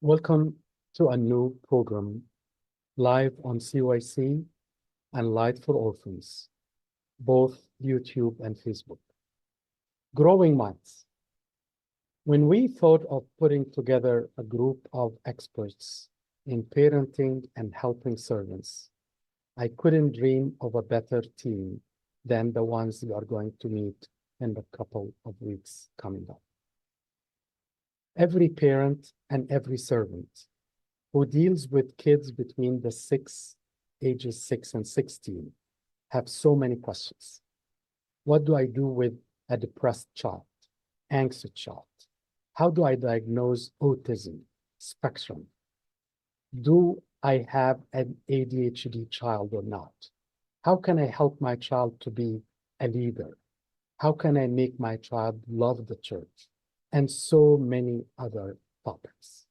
Welcome to a new program live on CYC and Light for Orphans, both YouTube and Facebook. Growing Minds. When we thought of putting together a group of experts in parenting and helping servants, I couldn't dream of a better team than the ones you are going to meet in the couple of weeks coming up. Every parent and every servant who deals with kids between the ages 6 and 16 have so many questions. What do I do with a depressed child, anxious child? How do I diagnose autism spectrum? Do I have an ADHD child or not? How can I help my child to be a leader? How can I make my child love the church? And so many other topics.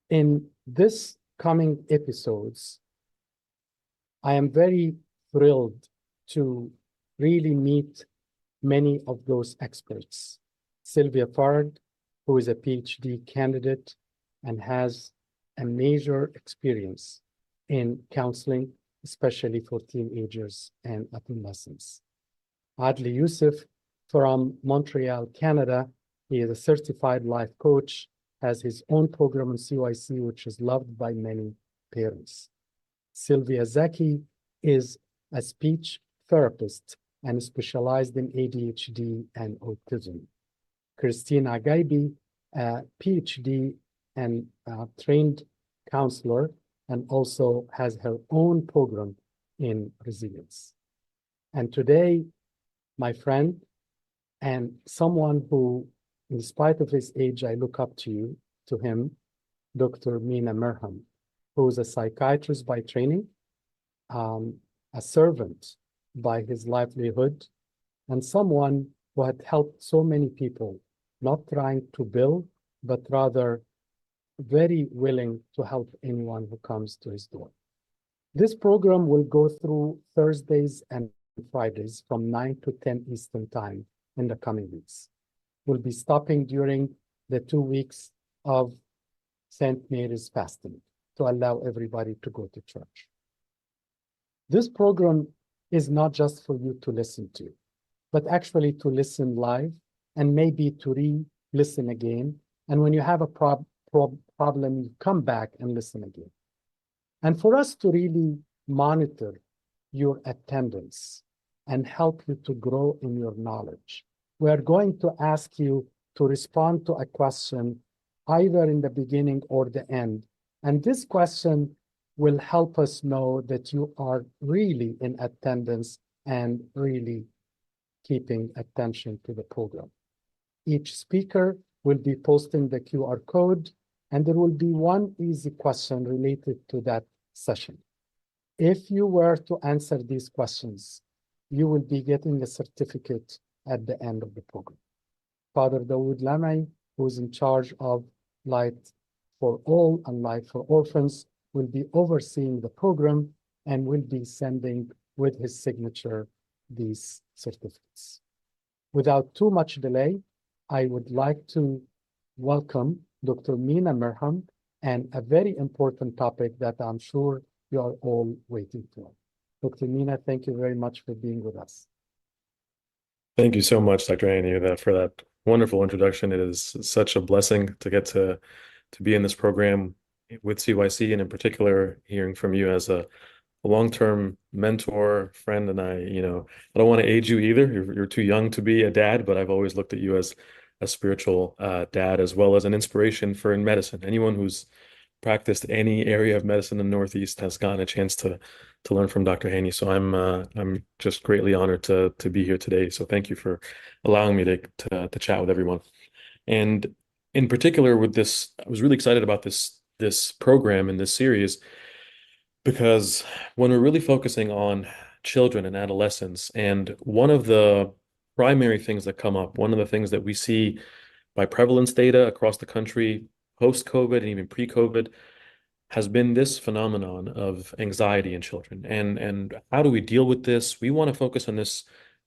In this coming episodes, I am very thrilled to really meet many of those experts. Sylvia Farag, who is a PhD candidate and has a major experience in counseling, especially for teenagers and adolescents. Adli Youssef from Montreal, Canada. He is a certified life coach, has his own program in CYC, which is loved by many parents. Sylvia Zaki is a speech therapist and specialized in ADHD and autism. Christina Gaibi, a PhD and trained counselor, and also has her own program in resilience. And today, my friend and someone who, in spite of his age, I look up to him, Dr. Mena Mirhom, who is a psychiatrist by training, a servant by his livelihood, and someone who had helped so many people, not trying to build, but rather very willing to help anyone who comes to his door. This program will go through Thursdays and Fridays from 9 to 10 Eastern Time in the coming weeks. We'll be stopping during the 2 weeks of St. Mary's fasting to allow everybody to go to church. This program is not just for you to listen to, but actually to listen live and maybe to re-listen again. And when you have a problem, you come back and listen again. And for us to really monitor your attendance and help you to grow in your knowledge, we are going to ask you to respond to a question either in the beginning or the end. And this question will help us know that you are really in attendance and really keeping attention to the program. Each speaker will be posting the QR code, and there will be one easy question related to that session. If you were to answer these questions, you will be getting a certificate at the end of the program. Father Dawood Lamai, who is in charge of Light for All and Light for Orphans, will be overseeing the program and will be sending with his signature these certificates. Without too much delay, I would like to welcome Dr. Mena Mirhom and a very important topic that I'm sure you are all waiting for. Dr. Mena, thank you very much for being with us. Thank you so much, Dr. Hani, for that wonderful introduction. It is such a blessing to get to be in this program with CYC, and in particular, hearing from you as a long-term mentor, friend. And I don't want to age you either. You're too young to be a dad, but I've always looked at you as a spiritual dad, as well as an inspiration for in medicine. Anyone who's practiced any area of medicine in the Northeast has gotten a chance to learn from Dr. Hani. So I'm just greatly honored to be here today. So thank you for allowing me to chat with everyone. And in particular with this, I was really excited about this program and this series, because when we're really focusing on children and adolescents, and one of the primary things that come up, one of the things that we see by prevalence data across the country, post-COVID and even pre-COVID, has been this phenomenon of anxiety in children. And how do we deal with this? We want to focus on this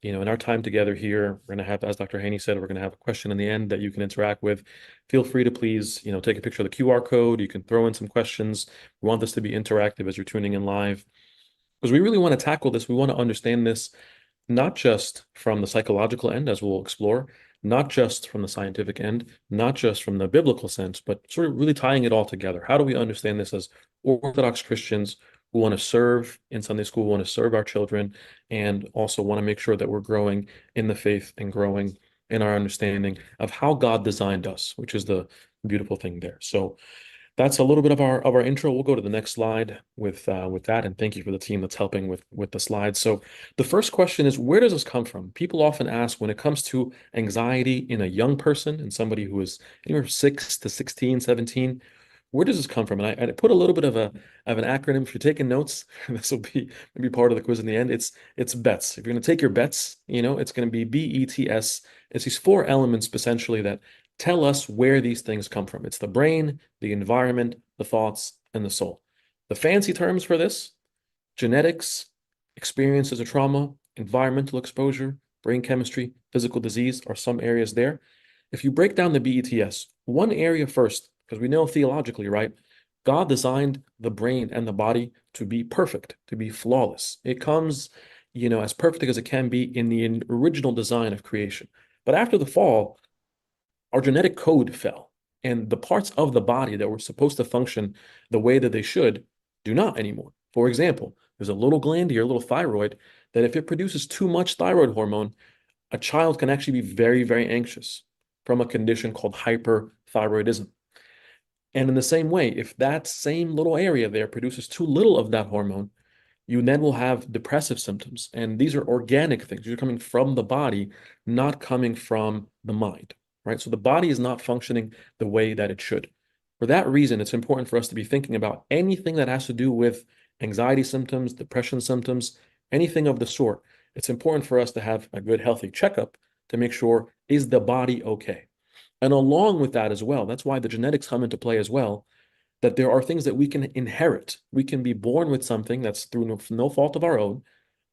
in our time together here, we're going to have, as Dr. Haney said, we're going to have a question in the end that you can interact with. Feel free to please, take a picture of the QR code. You can throw in some questions. We want this to be interactive as you're tuning in live, because we really want to tackle this. We want to understand this not just from the psychological end, as we'll explore, not just from the scientific end, not just from the biblical sense, but sort of really tying it all together. How do we understand this as Orthodox Christians who want to serve in Sunday school, want to serve our children, and also want to make sure that we're growing in the faith and growing in our understanding of how God designed us, which is the beautiful thing there. So that's a little bit of our intro. We'll go to the next slide with that, and thank you for the team that's helping with the slides. So the first question is, where does this come from? People often ask, when it comes to anxiety in a young person and somebody who is anywhere from 6 to 16, 17, where does this come from? And I put a little bit of an acronym. If you're taking notes, this will be maybe part of the quiz in the end. It's BETS. If you're going to take your bets, it's going to be BETS. It's these four elements essentially that tell us where these things come from. It's the brain, the environment, the thoughts, and the soul. The fancy terms for this: genetics, experiences of trauma, environmental exposure, brain chemistry, physical disease are some areas there. If you break down the BETS, one area first, because we know theologically, right? God designed the brain and the body to be perfect, to be flawless. It comes, as perfect as it can be in the original design of creation. But after the fall, our genetic code fell, and the parts of the body that were supposed to function the way that they should do not anymore. For example, there's a little gland here, a little thyroid, that if it produces too much thyroid hormone, a child can actually be very, very anxious from a condition called hyperthyroidism. And in the same way, if that same little area there produces too little of that hormone, you then will have depressive symptoms. And these are organic things. These are coming from the body, not coming from the mind, right? So the body is not functioning the way that it should. For that reason, it's important for us to be thinking about anything that has to do with anxiety symptoms, depression symptoms, anything of the sort. It's important for us to have a good, healthy checkup to make sure, is the body okay? And along with that as well, that's why the genetics come into play as well, that there are things that we can inherit. We can be born with something that's through no fault of our own,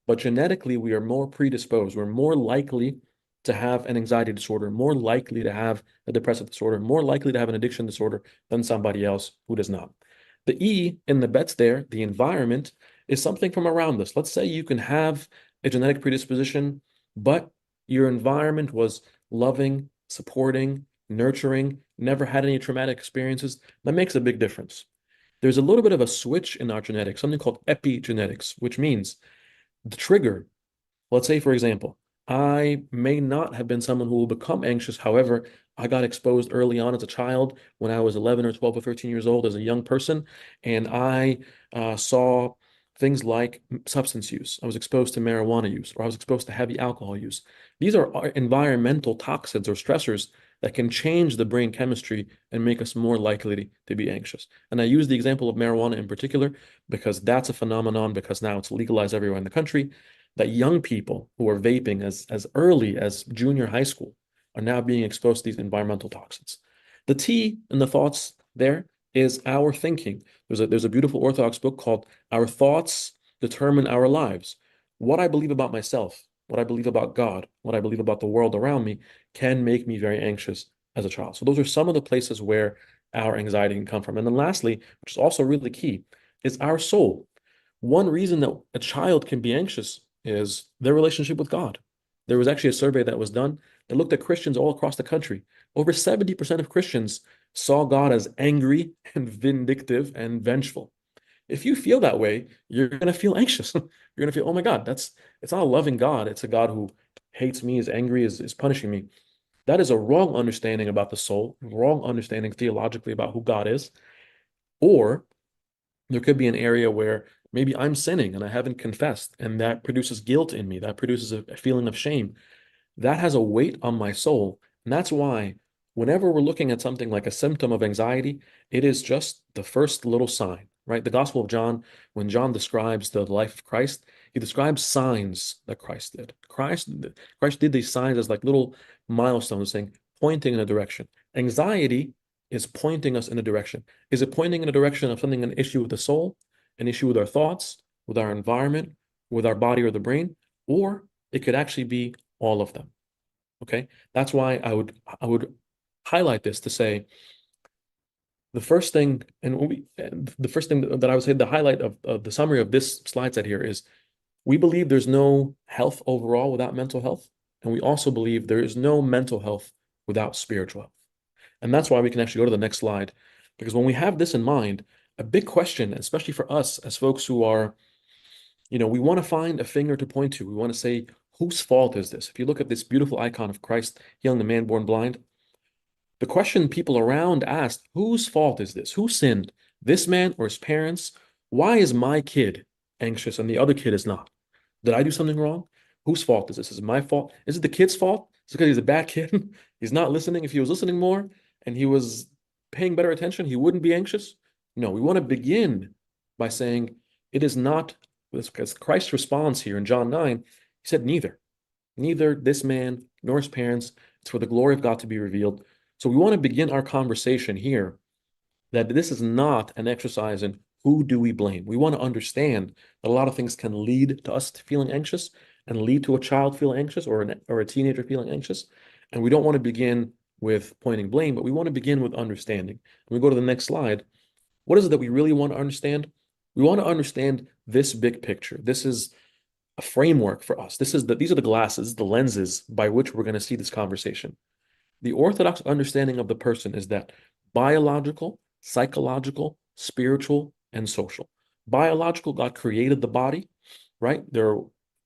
but genetically we are more predisposed. We're more likely to have an anxiety disorder, more likely to have a depressive disorder, more likely to have an addiction disorder than somebody else who does not. The E in the bets there, the environment, is something from around us. Let's say you can have a genetic predisposition, but your environment was loving, supporting, nurturing, never had any traumatic experiences. That makes a big difference. There's a little bit of a switch in our genetics, something called epigenetics, which means the trigger. Let's say, for example, I may not have been someone who will become anxious. However, I got exposed early on as a child when I was 11 or 12 or 13 years old as a young person, and I saw things like substance use. I was exposed to marijuana use, or I was exposed to heavy alcohol use. These are environmental toxins or stressors that can change the brain chemistry and make us more likely to be anxious. And I use the example of marijuana in particular because that's a phenomenon, because now it's legalized everywhere in the country, that young people who are vaping as early as junior high school are now being exposed to these environmental toxins. The T in the thoughts there is our thinking. There's a beautiful Orthodox book called Our Thoughts Determine Our Lives. What I believe about myself, what I believe about God, what I believe about the world around me can make me very anxious as a child. So those are some of the places where our anxiety can come from. And then lastly, which is also really key, is our soul. One reason that a child can be anxious is their relationship with God. There was actually a survey that was done that looked at Christians all across the country. Over 70% of Christians saw God as angry and vindictive and vengeful. If you feel that way, you're going to feel anxious. You're going to feel, oh my God, it's not a loving God. It's a God who hates me, is angry, is punishing me. That is a wrong understanding about the soul, wrong understanding theologically about who God is. Or there could be an area where maybe I'm sinning and I haven't confessed, and that produces guilt in me. That produces a feeling of shame. That has a weight on my soul. And that's why whenever we're looking at something like a symptom of anxiety, it is just the first little sign, right? The Gospel of John, when John describes the life of Christ, he describes signs that Christ did. Christ did these signs as like little milestones saying, pointing in a direction. Anxiety is pointing us in a direction. Is it pointing in a direction of something, an issue with the soul, an issue with our thoughts, with our environment, with our body or the brain? Or It could actually be all of them. Okay? That's why I would highlight this to say the first thing, and the first thing that I would say, the highlight of the summary of this slide set here is we believe there's no health overall without mental health. And we also believe there is no mental health without spiritual health. And that's why we can actually go to the next slide. Because when we have this in mind, a big question, especially for us as folks who are, we want to find a finger to point to. We want to say, whose fault is this? If you look at this beautiful icon of Christ healing the man born blind, the question people around asked, whose fault is this? Who sinned? This man or his parents? Why is my kid anxious and the other kid is not? Did I do something wrong? Whose fault is this? Is it my fault? Is it the kid's fault? Is it because he's a bad kid? He's not listening. If he was listening more and he was paying better attention, he wouldn't be anxious. No, we want to begin by saying it is not, because Christ's response here in John 9, he said, neither this man nor his parents. It's for the glory of God to be revealed. So we want to begin our conversation here that this is not an exercise in who do we blame. We want to understand that a lot of things can lead to us feeling anxious and lead to a child feeling anxious or a teenager feeling anxious. And we don't want to begin with pointing blame, but we want to begin with understanding. And we go to the next slide. What is it that we really want to understand? We want to understand this big picture. This is a framework for us. These are the glasses, the lenses by which we're going to see this conversation. The orthodox understanding of the person is that biological, psychological, spiritual, and social. Biological, God created the body, right?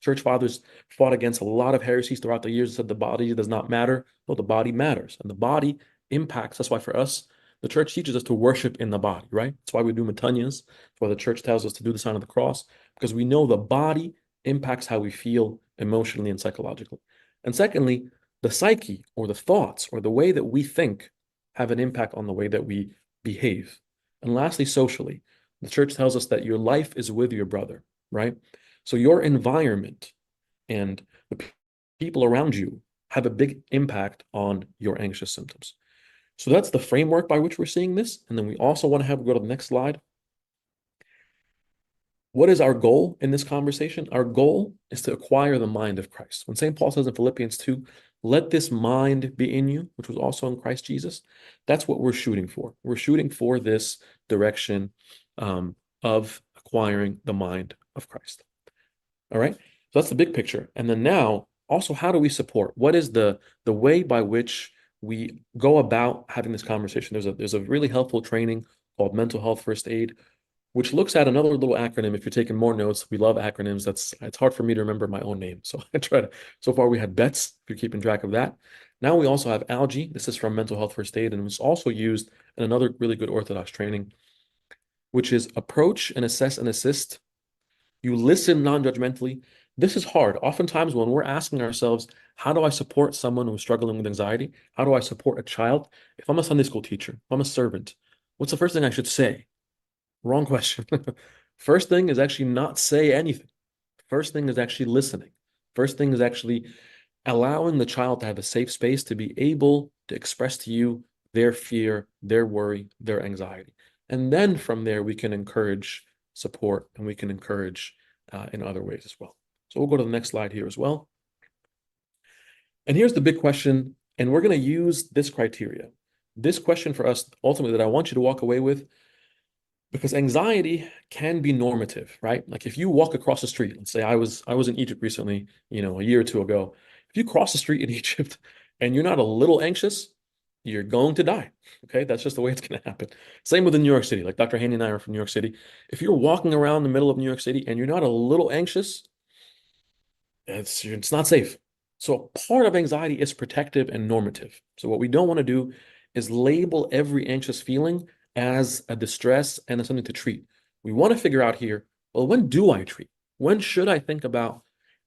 Church fathers fought against a lot of heresies throughout the years, said the body does not matter. No, the body matters. And the body impacts. That's why for us, the church teaches us to worship in the body, right? That's why we do metanias. That's why the church tells us to do the sign of the cross, because we know the body impacts how we feel emotionally and psychologically. And secondly, the psyche or the thoughts or the way that we think have an impact on the way that we behave. And lastly, socially, the church tells us that your life is with your brother, right? So your environment and the people around you have a big impact on your anxious symptoms. So that's the framework by which we're seeing this. And then we also want to go to the next slide. What is our goal in this conversation? Our goal is to acquire the mind of Christ. When St. Paul says in Philippians 2, let this mind be in you, which was also in Christ Jesus, that's what we're shooting for. We're shooting for this direction of acquiring the mind of Christ. All right? So that's the big picture. And then now, also, how do we support? What is the way by which we go about having this conversation? There's a really helpful training called Mental Health First Aid, which looks at another little acronym. If you're taking more notes, we love acronyms. It's hard for me to remember my own name. So I try to, so far we had BETS, if you're keeping track of that. Now we also have ALGE. This is from Mental Health First Aid, and it's also used in another really good Orthodox training, which is approach and assess and assist. You listen non-judgmentally. This is hard. Oftentimes when we're asking ourselves, how do I support someone who's struggling with anxiety? How do I support a child? If I'm a Sunday school teacher, if I'm a servant, what's the first thing I should say? Wrong question. First thing is actually not say anything. First thing is actually listening. First thing is actually allowing the child to have a safe space to be able to express to you their fear, their worry, their anxiety. And then from there, we can encourage support and we can encourage in other ways as well. So we'll go to the next slide here as well. And here's the big question, and we're going to use this criteria. This question for us, ultimately, that I want you to walk away with, because anxiety can be normative, right? Like if you walk across the street, let's say I was in Egypt recently, a year or two ago. If you cross the street in Egypt and you're not a little anxious, you're going to die. Okay, that's just the way it's going to happen. Same with New York City. Like Dr. Hani and I are from New York City. If you're walking around the middle of New York City and you're not a little anxious, it's not safe. So part of anxiety is protective and normative. So what we don't want to do is label every anxious feeling as a distress and as something to treat. We want to figure out here, well, when do I treat? When should I think about,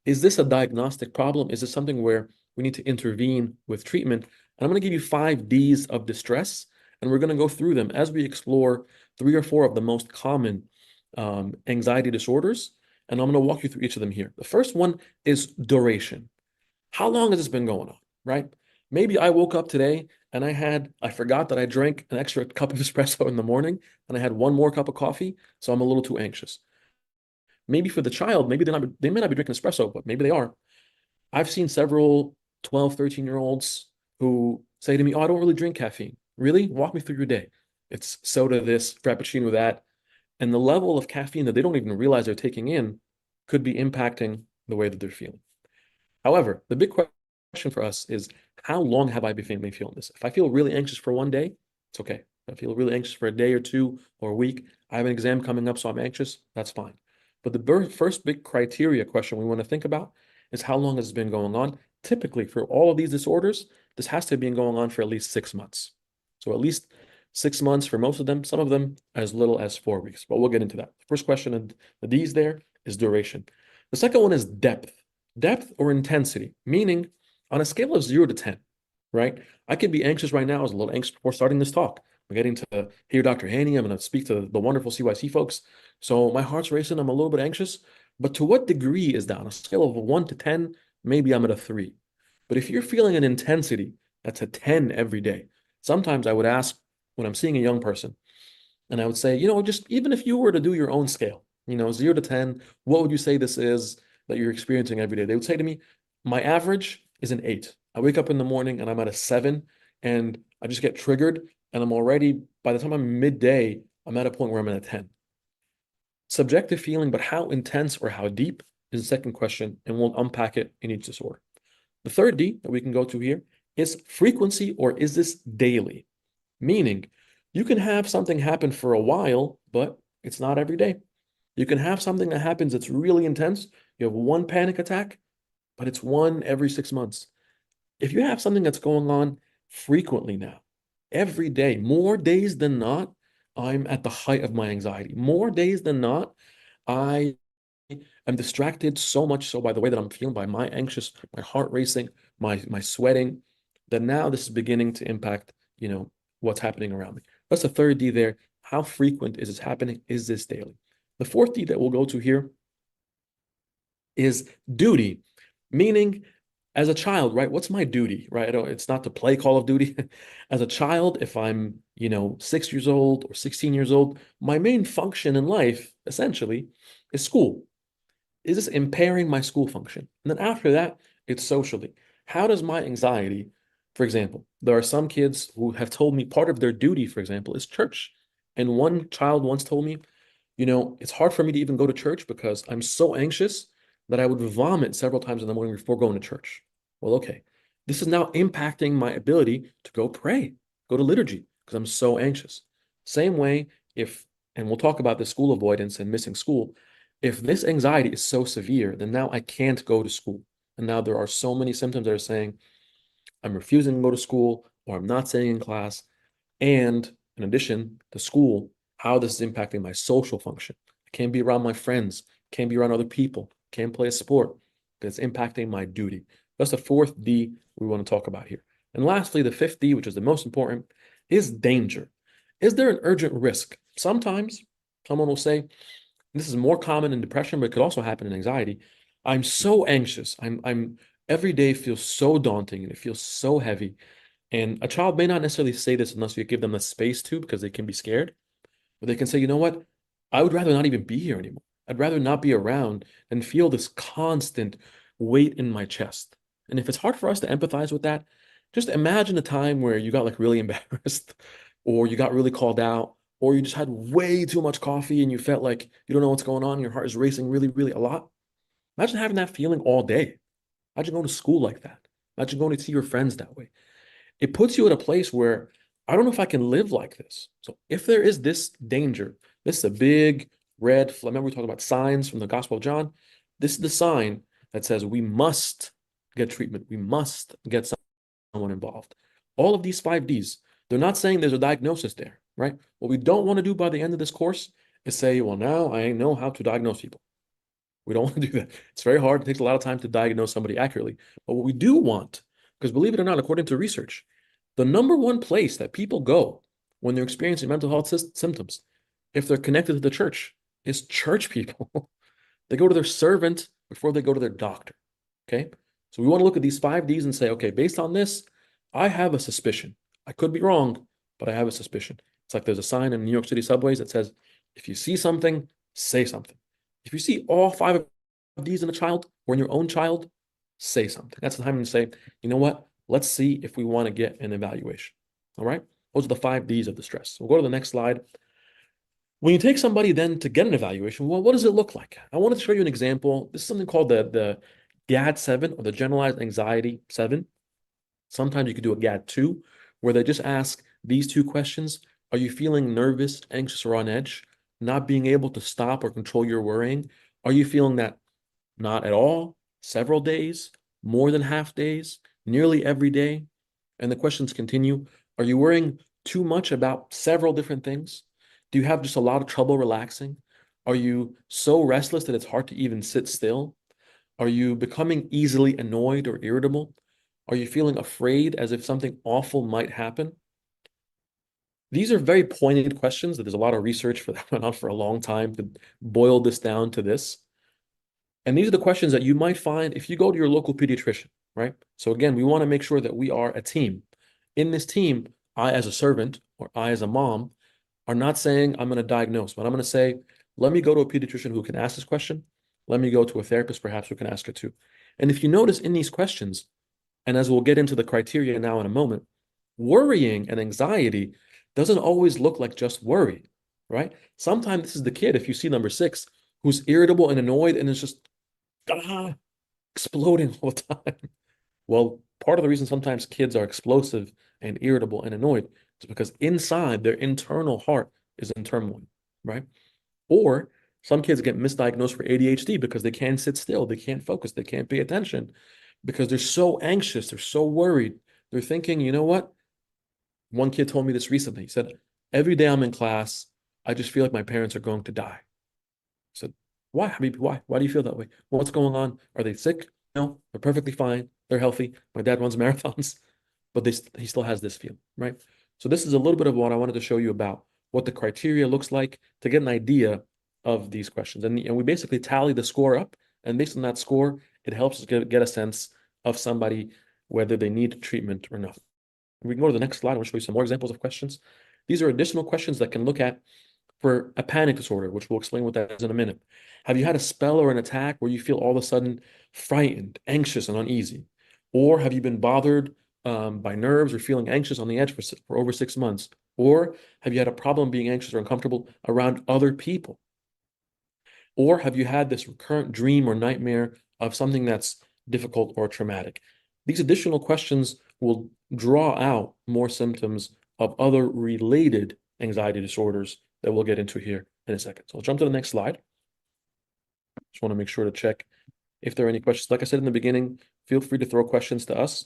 is this a diagnostic problem? Is this something where we need to intervene with treatment? And I'm going to give you 5 Ds of distress, and we're going to go through them as we explore 3 or 4 of the most common anxiety disorders. And I'm going to walk you through each of them here. The first one is duration. How long has this been going on, right? Maybe I woke up today and I forgot that I drank an extra cup of espresso in the morning and I had 1 more cup of coffee, so I'm a little too anxious. Maybe for the child, maybe they may not be drinking espresso, but maybe they are. I've seen several 12, 13-year-olds who say to me, "Oh, I don't really drink caffeine." Really? Walk me through your day. It's soda this, frappuccino that, and the level of caffeine that they don't even realize they're taking in could be impacting the way that they're feeling. However, the big question for us is, how long have I been feeling this? If I feel really anxious for one day, it's okay. If I feel really anxious for a day or two or a week, I have an exam coming up, so I'm anxious, that's fine. But the first big criteria question we want to think about is, how long has it been going on? Typically, for all of these disorders, this has to have been going on for at least 6 months. So at least 6 months for most of them, some of them as little as 4 weeks. But we'll get into that. The first question of the D's there is duration. The second one is depth. Depth or intensity, meaning on a scale of 0 to 10, right? I could be anxious right now. I was a little anxious before starting this talk. I'm getting to hear Dr. Hani. I'm going to speak to the wonderful CYC folks. So my heart's racing. I'm a little bit anxious. But to what degree is that? On a scale of 1 to 10, maybe I'm at a 3. But if you're feeling an intensity that's a 10 every day, sometimes I would ask when I'm seeing a young person, and I would say, just even if you were to do your own scale, 0 to 10, what would you say this is that you're experiencing every day? They would say to me, my average is an 8. I wake up in the morning and I'm at a 7, and I just get triggered, and I'm already, by the time I'm midday, I'm at a point where I'm at a 10. Subjective feeling, but how intense or how deep is the second question, and we'll unpack it in each disorder. The third D that we can go to here is frequency, or is this daily? Meaning, you can have something happen for a while, but it's not every day. You can have something that happens that's really intense. You have one panic attack, but it's one every 6 months. If you have something that's going on frequently now, every day, more days than not, I'm at the height of my anxiety. More days than not, I am distracted so much so by the way that I'm feeling, by my anxious, my heart racing, my sweating, that now this is beginning to impact, what's happening around me. That's the third D there. How frequent is this happening? Is this daily? The fourth D that we'll go to here is duty, meaning as a child, right? What's my duty, right? It's not to play Call of Duty. As a child, if I'm, 6 years old or 16 years old, my main function in life, essentially, is school. Is this impairing my school function? And then after that, it's socially. How does my anxiety, for example, there are some kids who have told me part of their duty, for example, is church. And one child once told me, it's hard for me to even go to church because I'm so anxious that I would vomit several times in the morning before going to church. Well, okay. This is now impacting my ability to go pray, go to liturgy, because I'm so anxious. Same way, and we'll talk about the school avoidance and missing school, if this anxiety is so severe, then now I can't go to school. And now there are so many symptoms that are saying I'm refusing to go to school, or I'm not staying in class. And in addition to school, how this is impacting my social function. I can't be around my friends, can't be around other people, can't play a sport, because it's impacting my duty. That's the fourth D we want to talk about here. And lastly, the fifth D, which is the most important, is danger. Is there an urgent risk? Sometimes someone will say, this is more common in depression, but it could also happen in anxiety. I'm so anxious. I'm every day feels so daunting and it feels so heavy. And a child may not necessarily say this unless you give them the space to, because they can be scared. But they can say, you know what? I would rather not even be here anymore. I'd rather not be around and feel this constant weight in my chest. And if it's hard for us to empathize with that, just imagine a time where you got like really embarrassed, or you got really called out, or you just had way too much coffee and you felt like you don't know what's going on. Your heart is racing really, really a lot. Imagine having that feeling all day. Imagine going to school like that. Imagine going to see your friends that way. It puts you in a place where I don't know if I can live like this. So if there is this danger, this is a big red flag. Remember we talked about signs from the Gospel of John? This is the sign that says we must get treatment. We must get someone involved. All of these 5 Ds, they're not saying there's a diagnosis there, right? What we don't want to do by the end of this course is say, well, now I know how to diagnose people. We don't want to do that. It's very hard. It takes a lot of time to diagnose somebody accurately. But what we do want, because believe it or not, according to research, the number one place that people go when they're experiencing mental health symptoms, if they're connected to the church, is church people. They go to their servant before they go to their doctor. Okay. So we want to look at these 5 Ds and say, okay, based on this, I have a suspicion. I could be wrong, but I have a suspicion. It's like there's a sign in New York City subways that says, if you see something, say something. If you see all 5 of these in a child or in your own child, say something. That's the time to say, you know what? Let's see if we want to get an evaluation. All right. Those are the 5 Ds of the stress. We'll go to the next slide. When you take somebody then to get an evaluation, well, what does it look like? I want to show you an example. This is something called the GAD-7 or the Generalized Anxiety 7. Sometimes you could do a GAD-2 where they just ask these 2 questions. Are you feeling nervous, anxious, or on edge? Not being able to stop or control your worrying? Are you feeling that not at all, several days, more than half days, nearly every day? And the questions continue. Are you worrying too much about several different things? Do you have just a lot of trouble relaxing? Are you so restless that it's hard to even sit still? Are you becoming easily annoyed or irritable? Are you feeling afraid as if something awful might happen? These are very pointed questions that there's a lot of research for that went on for a long time to boil this down to this. And these are the questions that you might find if you go to your local pediatrician, right? So again, we want to make sure that we are a team. In this team, I as a servant or I as a mom are not saying I'm going to diagnose, but I'm going to say, let me go to a pediatrician who can ask this question. Let me go to a therapist perhaps who can ask it too. And if you notice in these questions, and as we'll get into the criteria now in a moment, worrying and anxiety doesn't always look like just worry, right? Sometimes this is the kid, if you see number 6, who's irritable and annoyed and is just exploding all the time. Well, part of the reason sometimes kids are explosive and irritable and annoyed is because inside their internal heart is in turmoil, right? Or some kids get misdiagnosed for ADHD because they can't sit still, they can't focus, they can't pay attention because they're so anxious, they're so worried. They're thinking, you know what? One kid told me this recently. He said, every day I'm in class, I just feel like my parents are going to die. I said, why, Habib? Why? Why do you feel that way? What's going on? Are they sick? No, they're perfectly fine. They're healthy. My dad runs marathons, but he still has this feel, right? So this is a little bit of what I wanted to show you about what the criteria looks like to get an idea of these questions. And we basically tally the score up, and based on that score, it helps us get a sense of somebody, whether they need treatment or not. We can go to the next slide. I want to show you some more examples of questions. These are additional questions that can look at for a panic disorder, which we'll explain what that is in a minute. Have you had a spell or an attack where you feel all of a sudden frightened, anxious, and uneasy? Or have you been bothered by nerves or feeling anxious on the edge for over 6 months? Or have you had a problem being anxious or uncomfortable around other people? Or have you had this recurrent dream or nightmare of something that's difficult or traumatic? These additional questions will draw out more symptoms of other related anxiety disorders that we'll get into here in a second. So I'll jump to the next slide. Just want to make sure to check if there are any questions. Like I said in the beginning, feel free to throw questions to us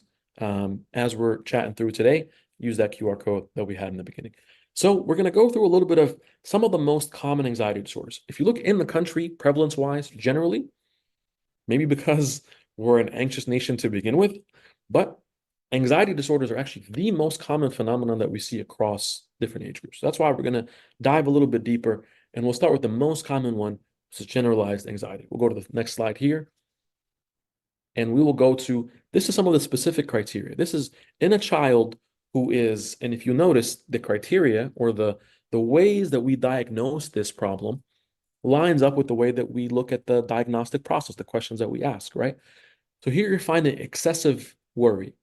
as we're chatting through today. Use that QR code that we had in the beginning. So we're going to go through a little bit of some of the most common anxiety disorders. If you look in the country, prevalence-wise, generally, maybe because we're an anxious nation to begin with, but anxiety disorders are actually the most common phenomenon that we see across different age groups. So that's why we're going to dive a little bit deeper, and we'll start with the most common one, which is generalized anxiety. We'll go to the next slide here, and we will go to, this is some of the specific criteria. This is in a child who is, and if you notice, the criteria or the ways that we diagnose this problem lines up with the way that we look at the diagnostic process, the questions that we ask, right? So here you're finding excessive worry.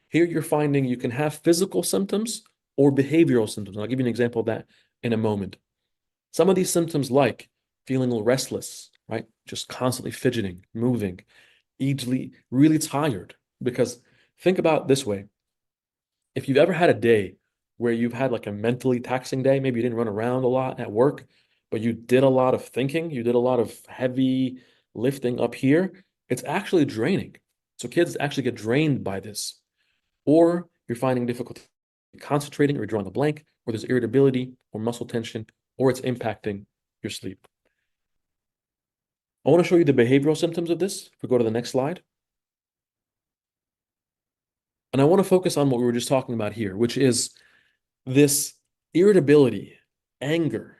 Here you're finding you can have physical symptoms or behavioral symptoms. I'll give you an example of that in a moment. Some of these symptoms like feeling restless, right? Just constantly fidgeting, moving, easily, really tired. Because think about it this way. If you've ever had a day where you've had like a mentally taxing day, maybe you didn't run around a lot at work, but you did a lot of thinking, you did a lot of heavy lifting up here, it's actually draining. So kids actually get drained by this. Or you're finding difficulty concentrating or drawing a blank, or there's irritability or muscle tension, or it's impacting your sleep. I want to show you the behavioral symptoms of this. If we go to the next slide. And I want to focus on what we were just talking about here, which is this irritability, anger,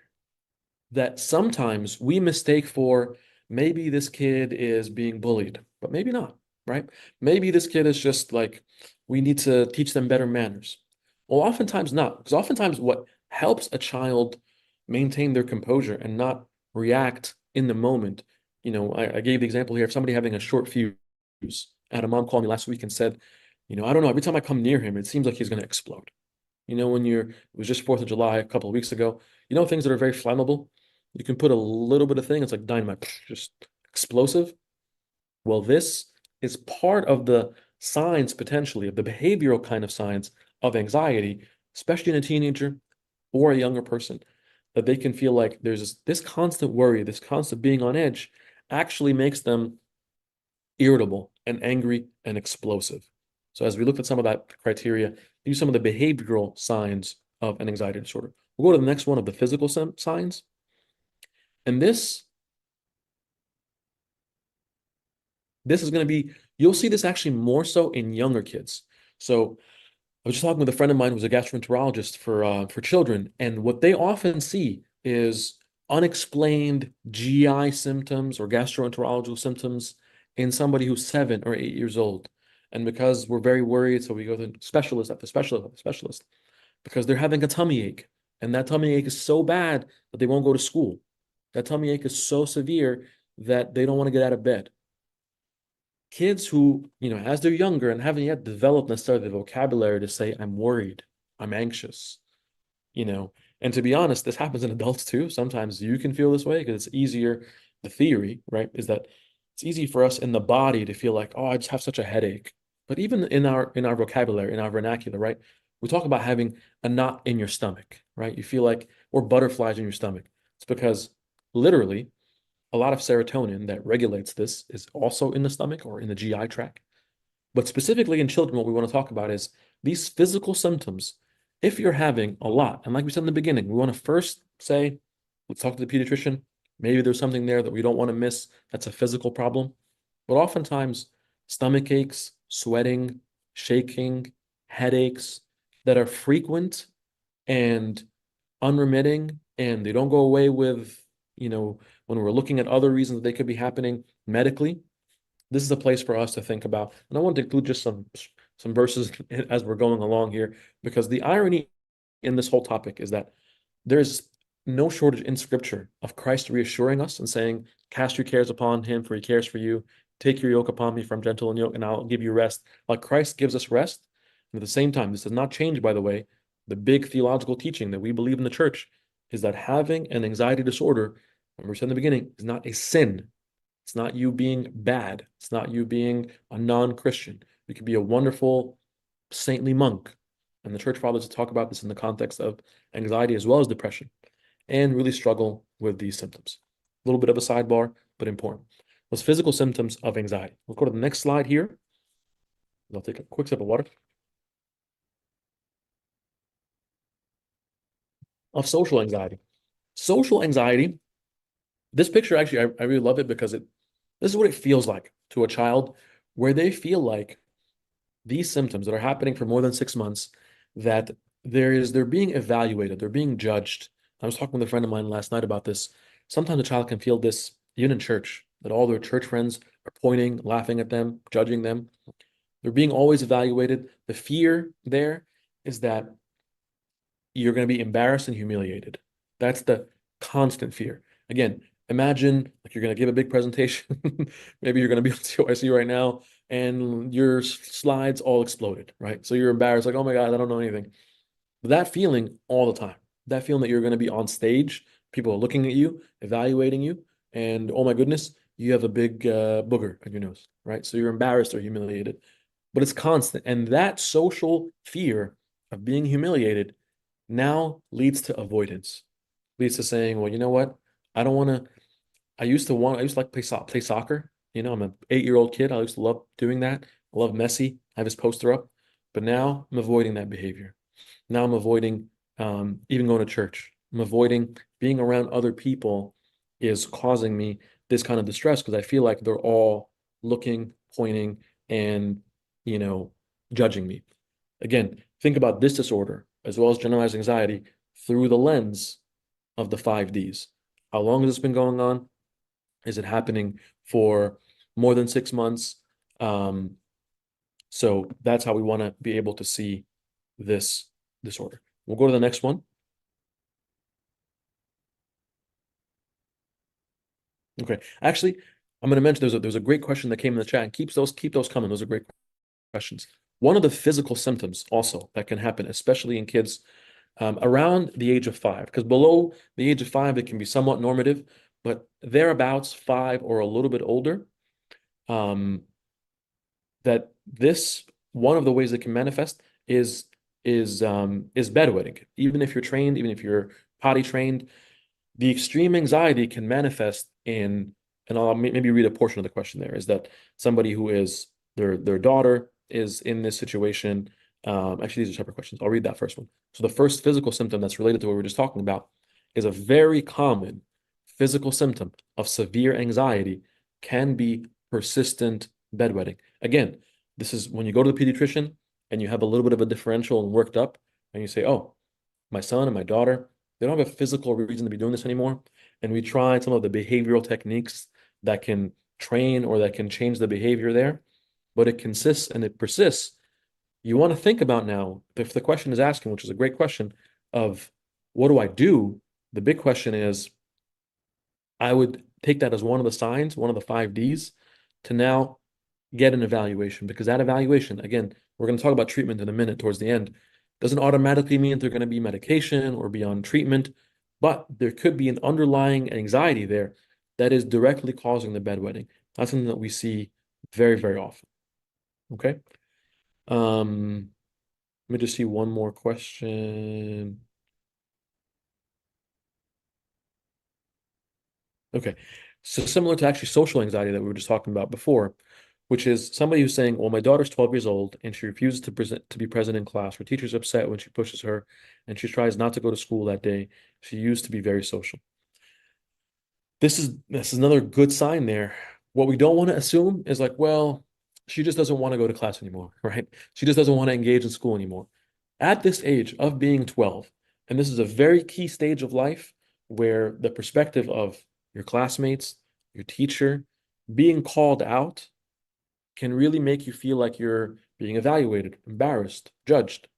that sometimes we mistake for maybe this kid is being bullied, but maybe not, right? Maybe this kid is just like, we need to teach them better manners. Well, oftentimes not, because oftentimes what helps a child maintain their composure and not react in the moment, I gave the example here of somebody having a short fuse. I had a mom call me last week and said, I don't know, every time I come near him, it seems like he's going to explode. It was just 4th of July a couple of weeks ago, things that are very flammable, you can put a little bit of thing, it's like dynamite, just explosive. Well, this is part of the signs, potentially, of the behavioral kind of signs of anxiety, especially in a teenager or a younger person, that they can feel like there's this constant worry, this constant being on edge actually makes them irritable and angry and explosive. So as we looked at some of that criteria, these are some of the behavioral signs of an anxiety disorder. We'll go to the next one of the physical signs. And this is going to be, you'll see this actually more so in younger kids. So I was just talking with a friend of mine who's a gastroenterologist for children, and what they often see is unexplained GI symptoms or gastroenterological symptoms in somebody who's 7 or 8 years old. And because we're very worried, so we go to the specialist after specialist after specialist, because they're having a tummy ache, and that tummy ache is so bad that they won't go to school. That tummy ache is so severe that they don't want to get out of bed. Kids who, as they're younger and haven't yet developed necessarily the vocabulary to say, I'm worried, I'm anxious, and to be honest, this happens in adults too. Sometimes you can feel this way because it's easier. The theory, right, is that it's easy for us in the body to feel like, oh, I just have such a headache. But even in our vocabulary, in our vernacular, right, we talk about having a knot in your stomach, right? You feel like, or butterflies in your stomach. It's because literally a lot of serotonin that regulates this is also in the stomach or in the GI tract. But specifically in children, what we want to talk about is these physical symptoms. If you're having a lot, and like we said in the beginning, we want to first say, let's talk to the pediatrician. Maybe there's something there that we don't want to miss that's a physical problem. But oftentimes, stomach aches, sweating, shaking, headaches that are frequent and unremitting, and they don't go away with, when we're looking at other reasons they could be happening medically, this is a place for us to think about. And I want to include just some verses as we're going along here, because the irony in this whole topic is that there's no shortage in scripture of Christ reassuring us and saying, cast your cares upon him, for he cares for you. Take your yoke upon me, for I'm gentle and yoke, and I'll give you rest. Like Christ gives us rest. And at the same time, this does not change, by the way, the big theological teaching that we believe in the church is that having an anxiety disorder, remember we said in the beginning, is not a sin. It's not you being bad. It's not you being a non-Christian. You could be a wonderful saintly monk. And the church fathers talk about this in the context of anxiety as well as depression, and really struggle with these symptoms. A little bit of a sidebar, but important. Those physical symptoms of anxiety. We'll go to the next slide here. I'll take a quick sip of water. Of social anxiety. Social anxiety, this picture actually, I really love it because this is what it feels like to a child, where they feel like these symptoms that are happening for more than 6 months, that they're being evaluated, they're being judged. I was talking with a friend of mine last night about this. Sometimes a child can feel this even in church, that all their church friends are pointing, laughing at them, judging them. They're being always evaluated. The fear there is that you're going to be embarrassed and humiliated. That's the constant fear. Again, imagine like you're going to give a big presentation. Maybe you're going to be on CYC right now and your slides all exploded, right? So you're embarrassed, like, oh my God, I don't know anything. That feeling all the time, that feeling that you're going to be on stage, people are looking at you, evaluating you, and oh my goodness, you have a big booger on your nose, right? So you're embarrassed or humiliated, but it's constant. And that social fear of being humiliated now leads to avoidance, leads to saying, well, you know what? I don't want to, I used to like play soccer. I'm an 8-year-old kid. I used to love doing that. I love Messi. I have his poster up, but now I'm avoiding that behavior. Now I'm avoiding even going to church. I'm avoiding being around other people is causing me this kind of distress because I feel like they're all looking, pointing, and, you know, judging me. Again, think about this disorder as well as generalized anxiety through the lens of the 5 Ds. How long has this been going on? Is it happening for more than 6 months? So that's how we want to be able to see this disorder. We'll go to the next one. Okay. Actually, I'm going to mention there's a great question that came in the chat, and keep those coming. Those are great questions. One of the physical symptoms also that can happen, especially in kids around the age of 5, because below the age of 5, it can be somewhat normative, but thereabouts 5 or a little bit older, that this one of the ways it can manifest is bedwetting. Even if you're trained, even if you're potty trained, the extreme anxiety can manifest in, and I'll maybe read a portion of the question there, is that somebody who is their daughter is in this situation. Actually, these are separate questions. I'll read that first one. So the first physical symptom that's related to what we were just talking about is a very common physical symptom of severe anxiety can be persistent bedwetting. Again, this is when you go to the pediatrician and you have a little bit of a differential and worked up, and you say, oh, my son and my daughter, they don't have a physical reason to be doing this anymore. And we tried some of the behavioral techniques that can train or that can change the behavior there, but it consists and it persists. You want to think about now, if the question is asking, which is a great question, of what do I do? The big question is, I would take that as one of the signs, one of the 5 Ds, to now get an evaluation, because that evaluation, again, we're going to talk about treatment in a minute towards the end, doesn't automatically mean they're going to be medication or be on treatment, but there could be an underlying anxiety there that is directly causing the bedwetting. That's something that we see very, very often. Okay. Let me just see one more question. Okay. So similar to actually social anxiety that we were just talking about before, which is somebody who's saying, well, my daughter's 12 years old and she refuses to be present in class. Her teacher's upset when she pushes her and she tries not to go to school that day. She used to be very social. This is another good sign there. What we don't want to assume is like, well, she just doesn't want to go to class anymore, right? She just doesn't want to engage in school anymore. At this age of being 12, and this is a very key stage of life where the perspective of your classmates, your teacher, being called out can really make you feel like you're being evaluated, embarrassed, judged.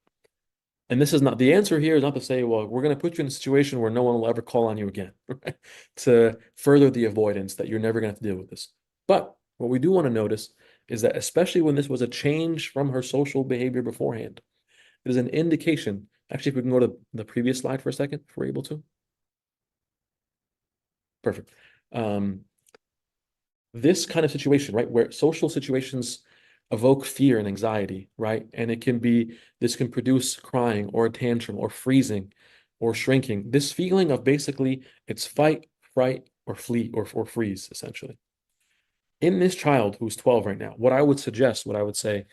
And this is not the answer here is not to say, well, we're going to put you in a situation where no one will ever call on you again, right? To further the avoidance that you're never going to have to deal with this. But what we do want to notice is that especially when this was a change from her social behavior beforehand, it is an indication. Actually, if we can go to the previous slide for a second, if we're able to. Perfect. This kind of situation, right, where social situations evoke fear and anxiety, right? And this can produce crying or a tantrum or freezing or shrinking. This feeling of basically it's fight, fright, or flee or freeze, essentially. In this child who's 12 right now, what I would say,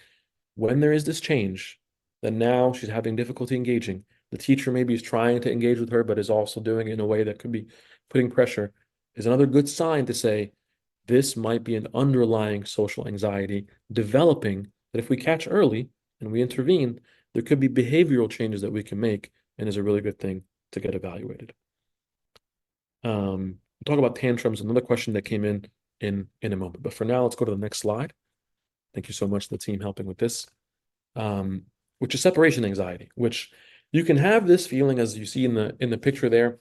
when there is this change, that now she's having difficulty engaging, the teacher maybe is trying to engage with her, but is also doing it in a way that could be putting pressure, is another good sign to say, this might be an underlying social anxiety developing that if we catch early and we intervene, there could be behavioral changes that we can make and is a really good thing to get evaluated. We'll talk about tantrums, another question that came in a moment. But for now, let's go to the next slide. Thank you so much to the team helping with this, which is separation anxiety, which you can have this feeling as you see in the picture there.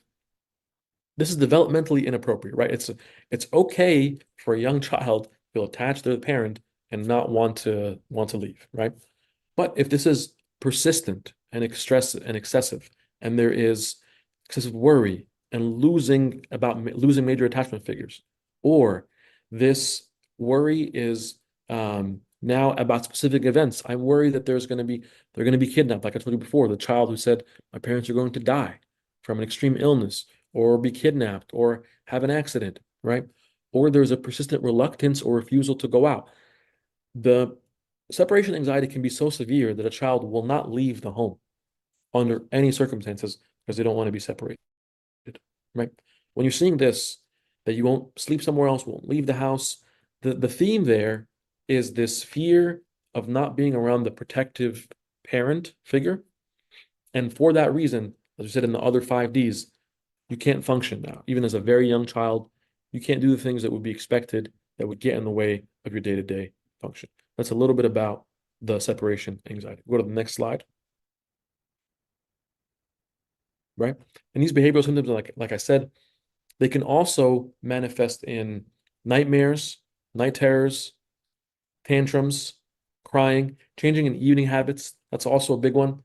This is developmentally inappropriate, right? It's okay for a young child to feel attached to the parent and not want to leave, right? But if this is persistent and excessive, and there is excessive worry and losing major attachment figures, or this worry is now about specific events. I'm worried that they're going to be kidnapped, like I told you before, the child who said, my parents are going to die from an extreme illness, or be kidnapped, or have an accident, right? Or there's a persistent reluctance or refusal to go out. The separation anxiety can be so severe that a child will not leave the home under any circumstances because they don't want to be separated, right? When you're seeing this, that you won't sleep somewhere else, won't leave the house, the theme there is this fear of not being around the protective parent figure. And for that reason, as we said in the other 5 Ds, you can't function now. Even as a very young child, you can't do the things that would be expected that would get in the way of your day-to-day function. That's a little bit about the separation anxiety. Go to the next slide. Right? And these behavioral symptoms, like I said, they can also manifest in nightmares night terrors, tantrums, crying, changing in eating habits. That's also a big one.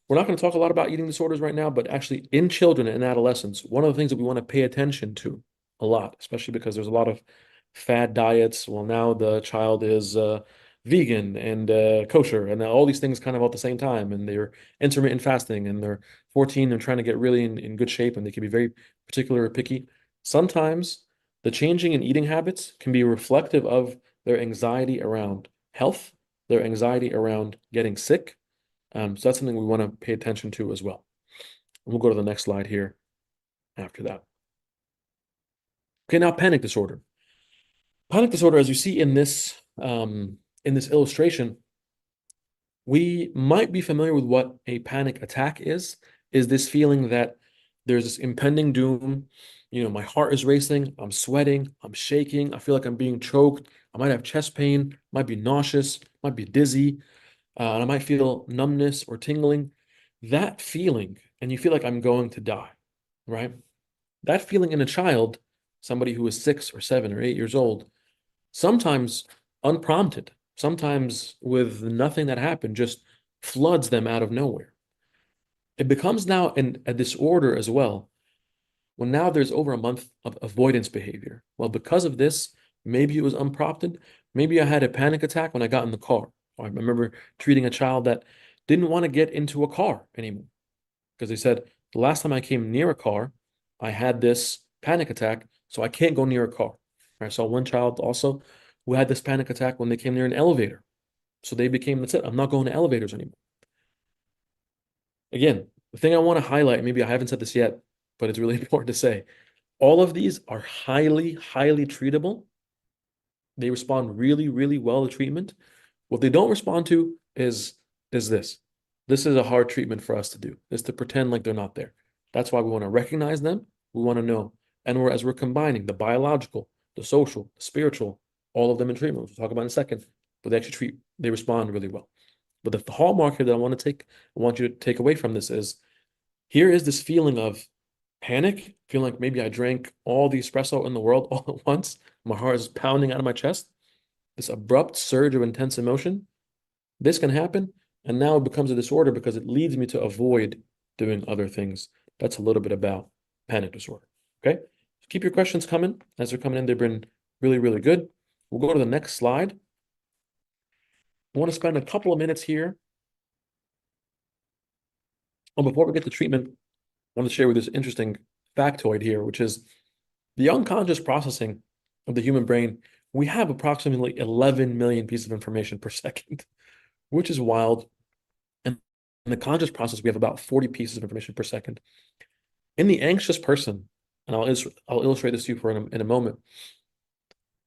We're not going to talk a lot about eating disorders right now, but actually in children and adolescents, one of the things that we want to pay attention to a lot, especially because there's a lot of fad diets. Well, now the child is vegan and kosher, and all these things kind of at the same time, and they're intermittent fasting, and they're 14, they're trying to get really in good shape, and they can be very particular or picky. Sometimes the changing in eating habits can be reflective of their anxiety around health, their anxiety around getting sick. So that's something we want to pay attention to as well. And we'll go to the next slide here after that. Okay, now panic disorder. Panic disorder, as you see in this illustration, we might be familiar with what a panic attack is this feeling that there's this impending doom. My heart is racing, I'm sweating, I'm shaking, I feel like I'm being choked, I might have chest pain, might be nauseous, might be dizzy, and I might feel numbness or tingling. That feeling, and you feel like I'm going to die, right? That feeling in a child, somebody who is 6 or 7 or 8 years old, sometimes unprompted, sometimes with nothing that happened, just floods them out of nowhere. It becomes now a disorder as well. Well, now there's over a month of avoidance behavior. Well, because of this, maybe it was unprompted. Maybe I had a panic attack when I got in the car. Or I remember treating a child that didn't want to get into a car anymore because they said, the last time I came near a car, I had this panic attack, so I can't go near a car. I saw one child also who had this panic attack when they came near an elevator. So they became, that's it, I'm not going to elevators anymore. Again, the thing I want to highlight, maybe I haven't said this yet, but it's really important to say, all of these are highly, highly treatable. They respond really, really well to treatment. What they don't respond to is this. This is a hard treatment for us to do, is to pretend like they're not there. That's why we want to recognize them. We want to know. And as we're combining the biological, the social, the spiritual, all of them in treatment, we'll talk about in a second, but they respond really well. But the hallmark here that I want you to take away from this is, here is this feeling of panic, feeling like maybe I drank all the espresso in the world all at once. My heart is pounding out of my chest. This abrupt surge of intense emotion. This can happen, and now it becomes a disorder because it leads me to avoid doing other things. That's a little bit about panic disorder. Okay? Keep your questions coming as they're coming in. They've been really, really good. We'll go to the next slide. I want to spend a couple of minutes here. Oh, before we get to treatment, I want to share with this interesting factoid here, which is the unconscious processing of the human brain. We have approximately 11 million pieces of information per second, which is wild. And in the conscious process, we have about 40 pieces of information per second. In the anxious person, and I'll illustrate this to you in a moment,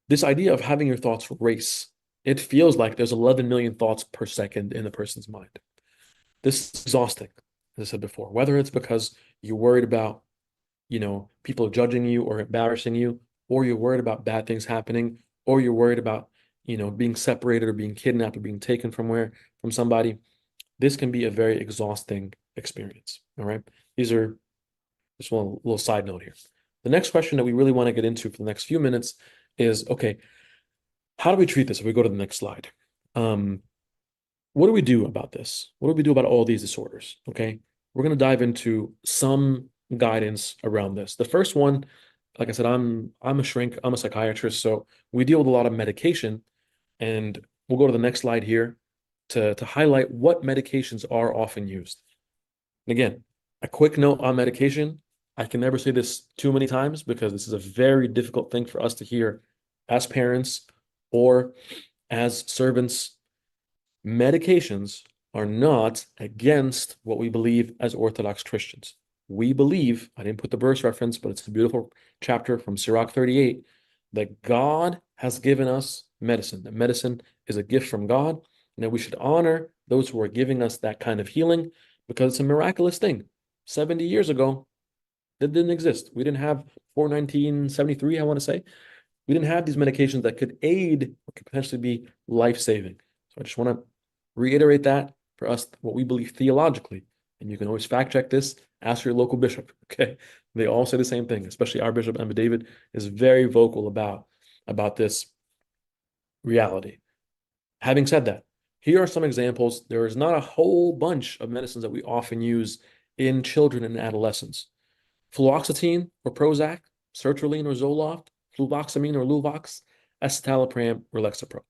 this idea of having your thoughts race, it feels like there's 11 million thoughts per second in the person's mind. This is exhausting, as I said before, whether it's because you're worried about, people judging you or embarrassing you, or you're worried about bad things happening, or you're worried about, being separated or being kidnapped or being taken from somebody. This can be a very exhausting experience. All right. These are just one little side note here. The next question that we really want to get into for the next few minutes is, okay, how do we treat this? If we go to the next slide, what do we do about this? What do we do about all these disorders? Okay. We're going to dive into some guidance around this. The first one, like I said, I'm a shrink, I'm a psychiatrist, so we deal with a lot of medication, and we'll go to the next slide here to highlight what medications are often used. And again, a quick note on medication. I can never say this too many times because this is a very difficult thing for us to hear as parents or as servants. Medications are not against what we believe as Orthodox Christians. We believe, I didn't put the verse reference, but it's a beautiful chapter from Sirach 38, that God has given us medicine, that medicine is a gift from God, and that we should honor those who are giving us that kind of healing because it's a miraculous thing. 70 years ago, that didn't exist. We didn't have, before 1973, I want to say, we didn't have these medications that could aid or could potentially be life-saving. So I just want to reiterate that for us, what we believe theologically. And you can always fact check this, ask your local bishop, okay? They all say the same thing, especially our bishop, Emma David, is very vocal about this. reality. Having said that, here are some examples. There is not a whole bunch of medicines that we often use in children and adolescents. Fluoxetine or Prozac, sertraline or Zoloft, fluvoxamine or Luvox, escitalopram or Lexapro.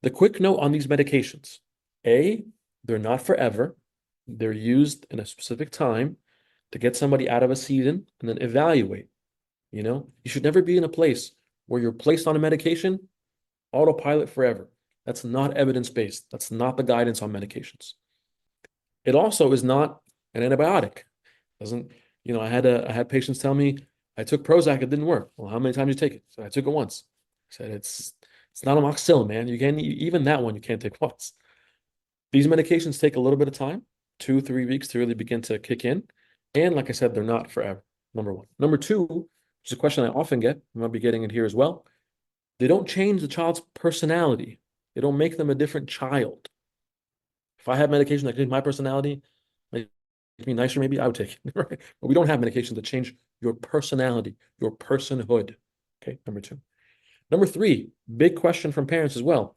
The quick note on these medications: A, they're not forever. They're used in a specific time to get somebody out of a season and then evaluate. You should never be in a place where you're placed on a medication, autopilot forever. That's not evidence-based. That's not the guidance on medications. It also is not an antibiotic. Doesn't, I had patients tell me, I took Prozac, it didn't work. Well, how many times did you take it? So I took it once. I said, it's not amoxicillin, man. You can't, even that one you can't take once. These medications take a little bit of time, 2-3 weeks to really begin to kick in. And like I said, they're not forever, number one. Number two, which is a question I often get, I might be getting it here as well. They don't change the child's personality. They don't make them a different child. If I had medication that changed my personality, make me nicer, maybe I would take it. Right? But we don't have medications that change your personality, your personhood. Okay, number two. Number three, big question from parents as well,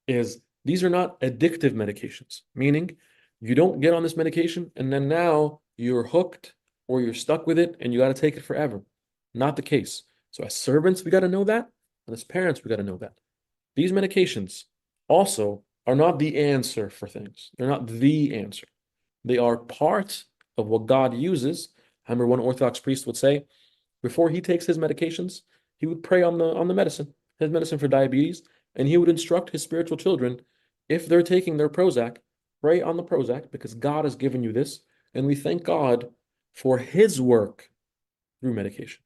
is these are not addictive medications, meaning you don't get on this medication and then now you're hooked or you're stuck with it and you got to take it forever. Not the case. So as servants, we got to know that. And as parents, we got to know that. These medications also are not the answer for things. They're not the answer. They are part of what God uses. I remember one Orthodox priest would say, before he takes his medications, he would pray on the medicine, his medicine for diabetes, and he would instruct his spiritual children, if they're taking their Prozac, pray on the Prozac because God has given you this, and we thank God for his work through medication.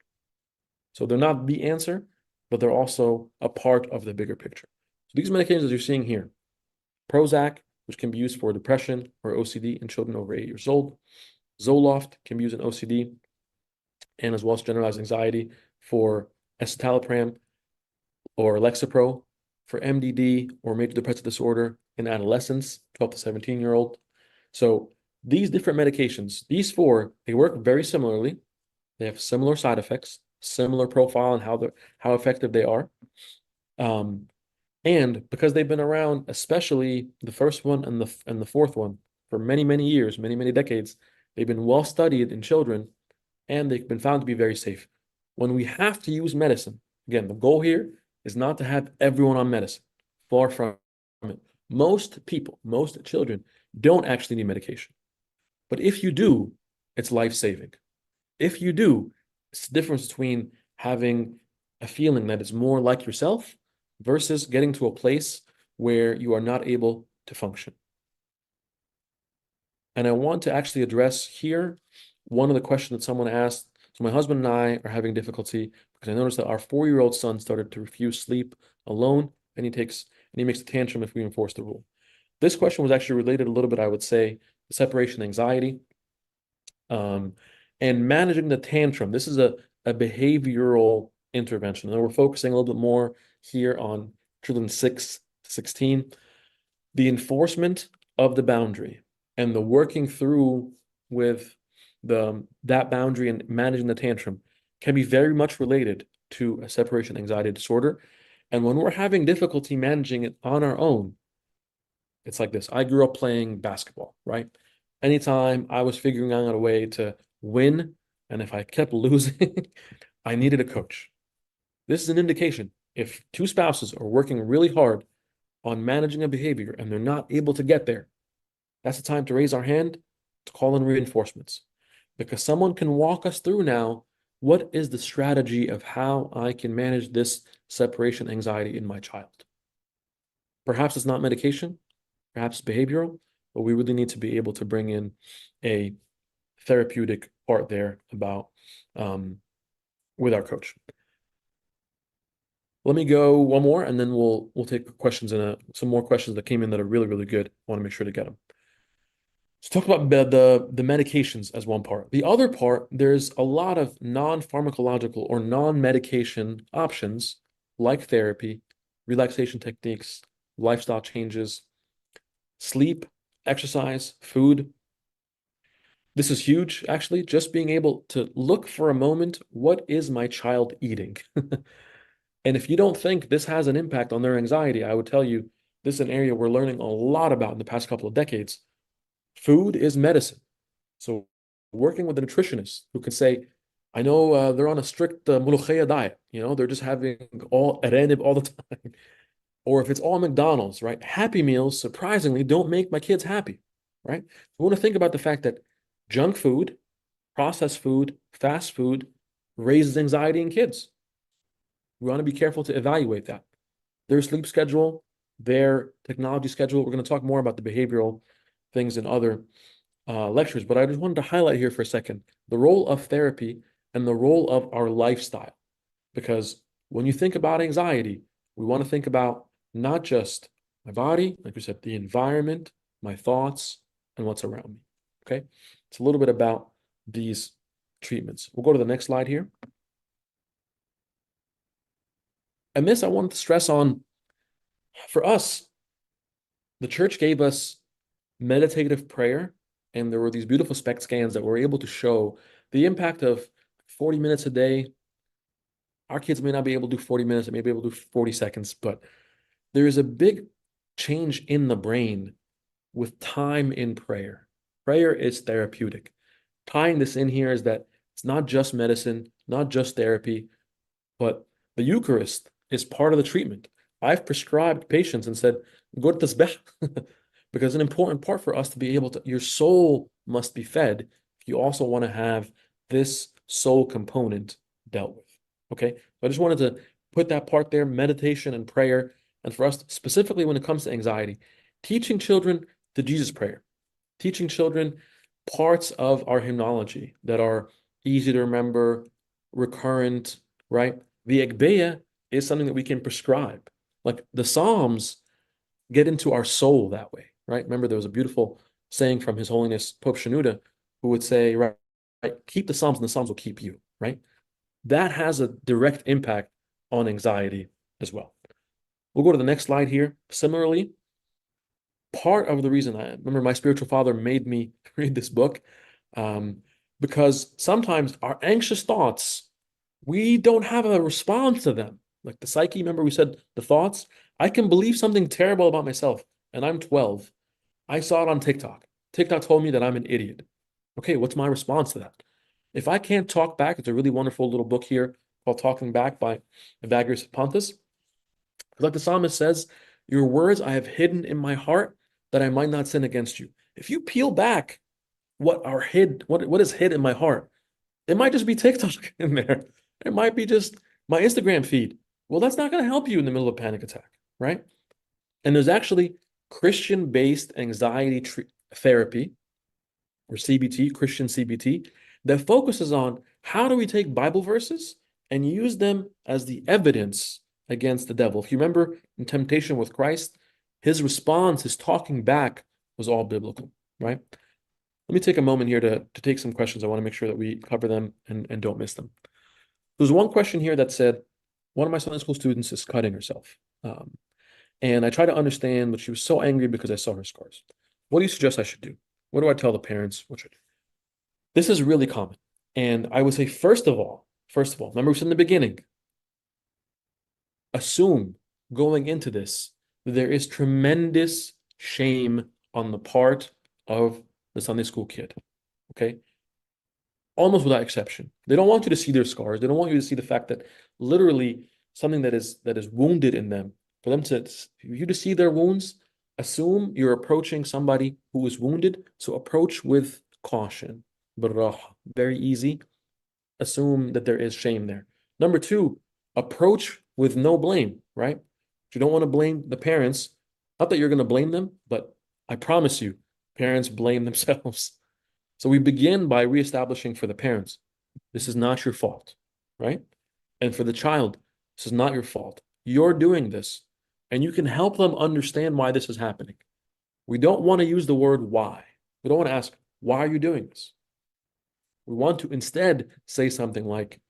So they're not the answer, but they're also a part of the bigger picture. So these medications that you're seeing here, Prozac, which can be used for depression or OCD in children over 8 years old. Zoloft can be used in OCD and as well as generalized anxiety for escitalopram or Lexapro for MDD or major depressive disorder in adolescents, 12 to 17-year-old. So these different medications, these four, they work very similarly. They have similar side effects, similar profile and how effective they are. And because they've been around, especially the first one and the fourth one, for many, many years, many, many decades, they've been well studied in children, and they've been found to be very safe. When we have to use medicine, again, the goal here is not to have everyone on medicine. Far from it. Most people, most children don't actually need medication. But if you do, it's life-saving. If you do, it's the difference between having a feeling that is more like yourself versus getting to a place where you are not able to function. And I want to actually address here one of the questions that someone asked. So my husband and I are having difficulty because I noticed that our 4-year-old son started to refuse sleep alone, and he makes a tantrum if we enforce the rule. This question was actually related a little bit, I would say, to separation anxiety and managing the tantrum. This is a behavioral intervention. And we're focusing a little bit more here on children 6 to 16. The enforcement of the boundary and the working through with that boundary and managing the tantrum can be very much related to a separation anxiety disorder. And when we're having difficulty managing it on our own, it's like this. I grew up playing basketball, right? Anytime I was figuring out a way to win, and if I kept losing, I needed a coach. This is an indication. If two spouses are working really hard on managing a behavior and they're not able to get there, that's the time to raise our hand, to call in reinforcements. Because someone can walk us through now, what is the strategy of how I can manage this separation anxiety in my child? Perhaps it's not medication, perhaps behavioral, but we really need to be able to bring in a therapeutic part there about with our coach. Let me go one more, and then we'll take questions and some more questions that came in that are really, really good. I want to make sure to get them. Let's talk about the medications as one part. The other part, there's a lot of non-pharmacological or non-medication options like therapy, relaxation techniques, lifestyle changes, sleep, exercise, food. This is huge, actually, just being able to look for a moment, what is my child eating? And if you don't think this has an impact on their anxiety, I would tell you this is an area we're learning a lot about in the past couple of decades. Food is medicine. So working with a nutritionist who can say, I know they're on a strict mulukhaya diet, they're just having all aranib all the time. Or if it's all McDonald's, right? Happy meals, surprisingly, don't make my kids happy, right? We want to think about the fact that junk food, processed food, fast food raises anxiety in kids. We want to be careful to evaluate that. Their sleep schedule, their technology schedule. We're going to talk more about the behavioral things in other lectures, but I just wanted to highlight here for a second the role of therapy and the role of our lifestyle. Because when you think about anxiety, we want to think about not just my body, like we said, the environment, my thoughts, and what's around me. Okay. It's a little bit about these treatments. We'll go to the next slide here. And this I wanted to stress on for us, the church gave us meditative prayer, and there were these beautiful SPECT scans that were able to show the impact of 40 minutes a day. Our kids may not be able to do 40 minutes, they may be able to do 40 seconds, but there is a big change in the brain with time in prayer. Prayer is therapeutic. Tying this in here is that it's not just medicine, not just therapy, but the Eucharist is part of the treatment. I've prescribed patients and said, go to tasbih, because an important part for us to be able to, your soul must be fed. You also want to have this soul component dealt with. Okay, so I just wanted to put that part there, meditation and prayer. And for us, specifically when it comes to anxiety, teaching children the Jesus prayer, teaching children parts of our hymnology that are easy to remember, recurrent, right? The Egbeya is something that we can prescribe. Like the Psalms get into our soul that way, right? Remember, there was a beautiful saying from His Holiness Pope Shenouda, who would say, right, keep the Psalms and the Psalms will keep you, right? That has a direct impact on anxiety as well. We'll go to the next slide here. Similarly, part of the reason I remember my spiritual father made me read this book, because sometimes our anxious thoughts, we don't have a response to them. Like the psyche, remember we said the thoughts? I can believe something terrible about myself, and I'm 12. I saw it on TikTok. TikTok told me that I'm an idiot. Okay, what's my response to that? If I can't talk back, it's a really wonderful little book here called Talking Back by Evagrius Pontus. Like the psalmist says, your words I have hidden in my heart that I might not sin against you. If you peel back what is hid in my heart, it might just be TikTok in there. It might be just my Instagram feed. Well, that's not going to help you in the middle of a panic attack, right? And there's actually Christian-based anxiety therapy, or CBT, Christian CBT, that focuses on how do we take Bible verses and use them as the evidence against the devil. If you remember in temptation with Christ, his response, his talking back was all biblical, right? Let me take a moment here to take some questions. I want to make sure that we cover them and don't miss them. There's one question here that said, one of my Sunday school students is cutting herself. And I try to understand, but she was so angry because I saw her scars. What do you suggest I should do? What do I tell the parents? What should I do? This is really common. And I would say, first of all, remember we said in the beginning, assume going into this, that there is tremendous shame on the part of the Sunday school kid. Okay? Almost without exception. They don't want you to see their scars. They don't want you to see the fact that literally something that is wounded in them, for you to see their wounds, assume you're approaching somebody who is wounded. So approach with caution. Very easy. Assume that there is shame there. Number two, approach with no blame, right? You don't want to blame the parents. Not that you're going to blame them, but I promise you, parents blame themselves. So we begin by reestablishing for the parents, this is not your fault, right? And for the child, this is not your fault. You're doing this, and you can help them understand why this is happening. We don't want to use the word why. We don't want to ask, why are you doing this? We want to instead say something like,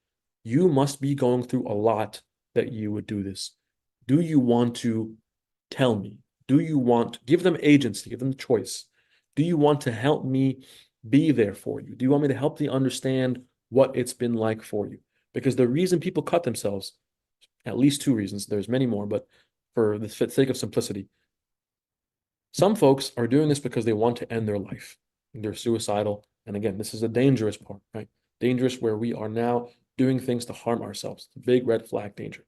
you must be going through a lot that you would do this. Do you want to tell me? Do you want, give them agency, give them choice. Do you want to help me be there for you? Do you want me to help you understand what it's been like for you? Because the reason people cut themselves, at least two reasons. There's many more, but for the sake of simplicity, some folks are doing this because they want to end their life. They're suicidal. And again, this is a dangerous part, right? Dangerous where we are now doing things to harm ourselves. Big red flag danger.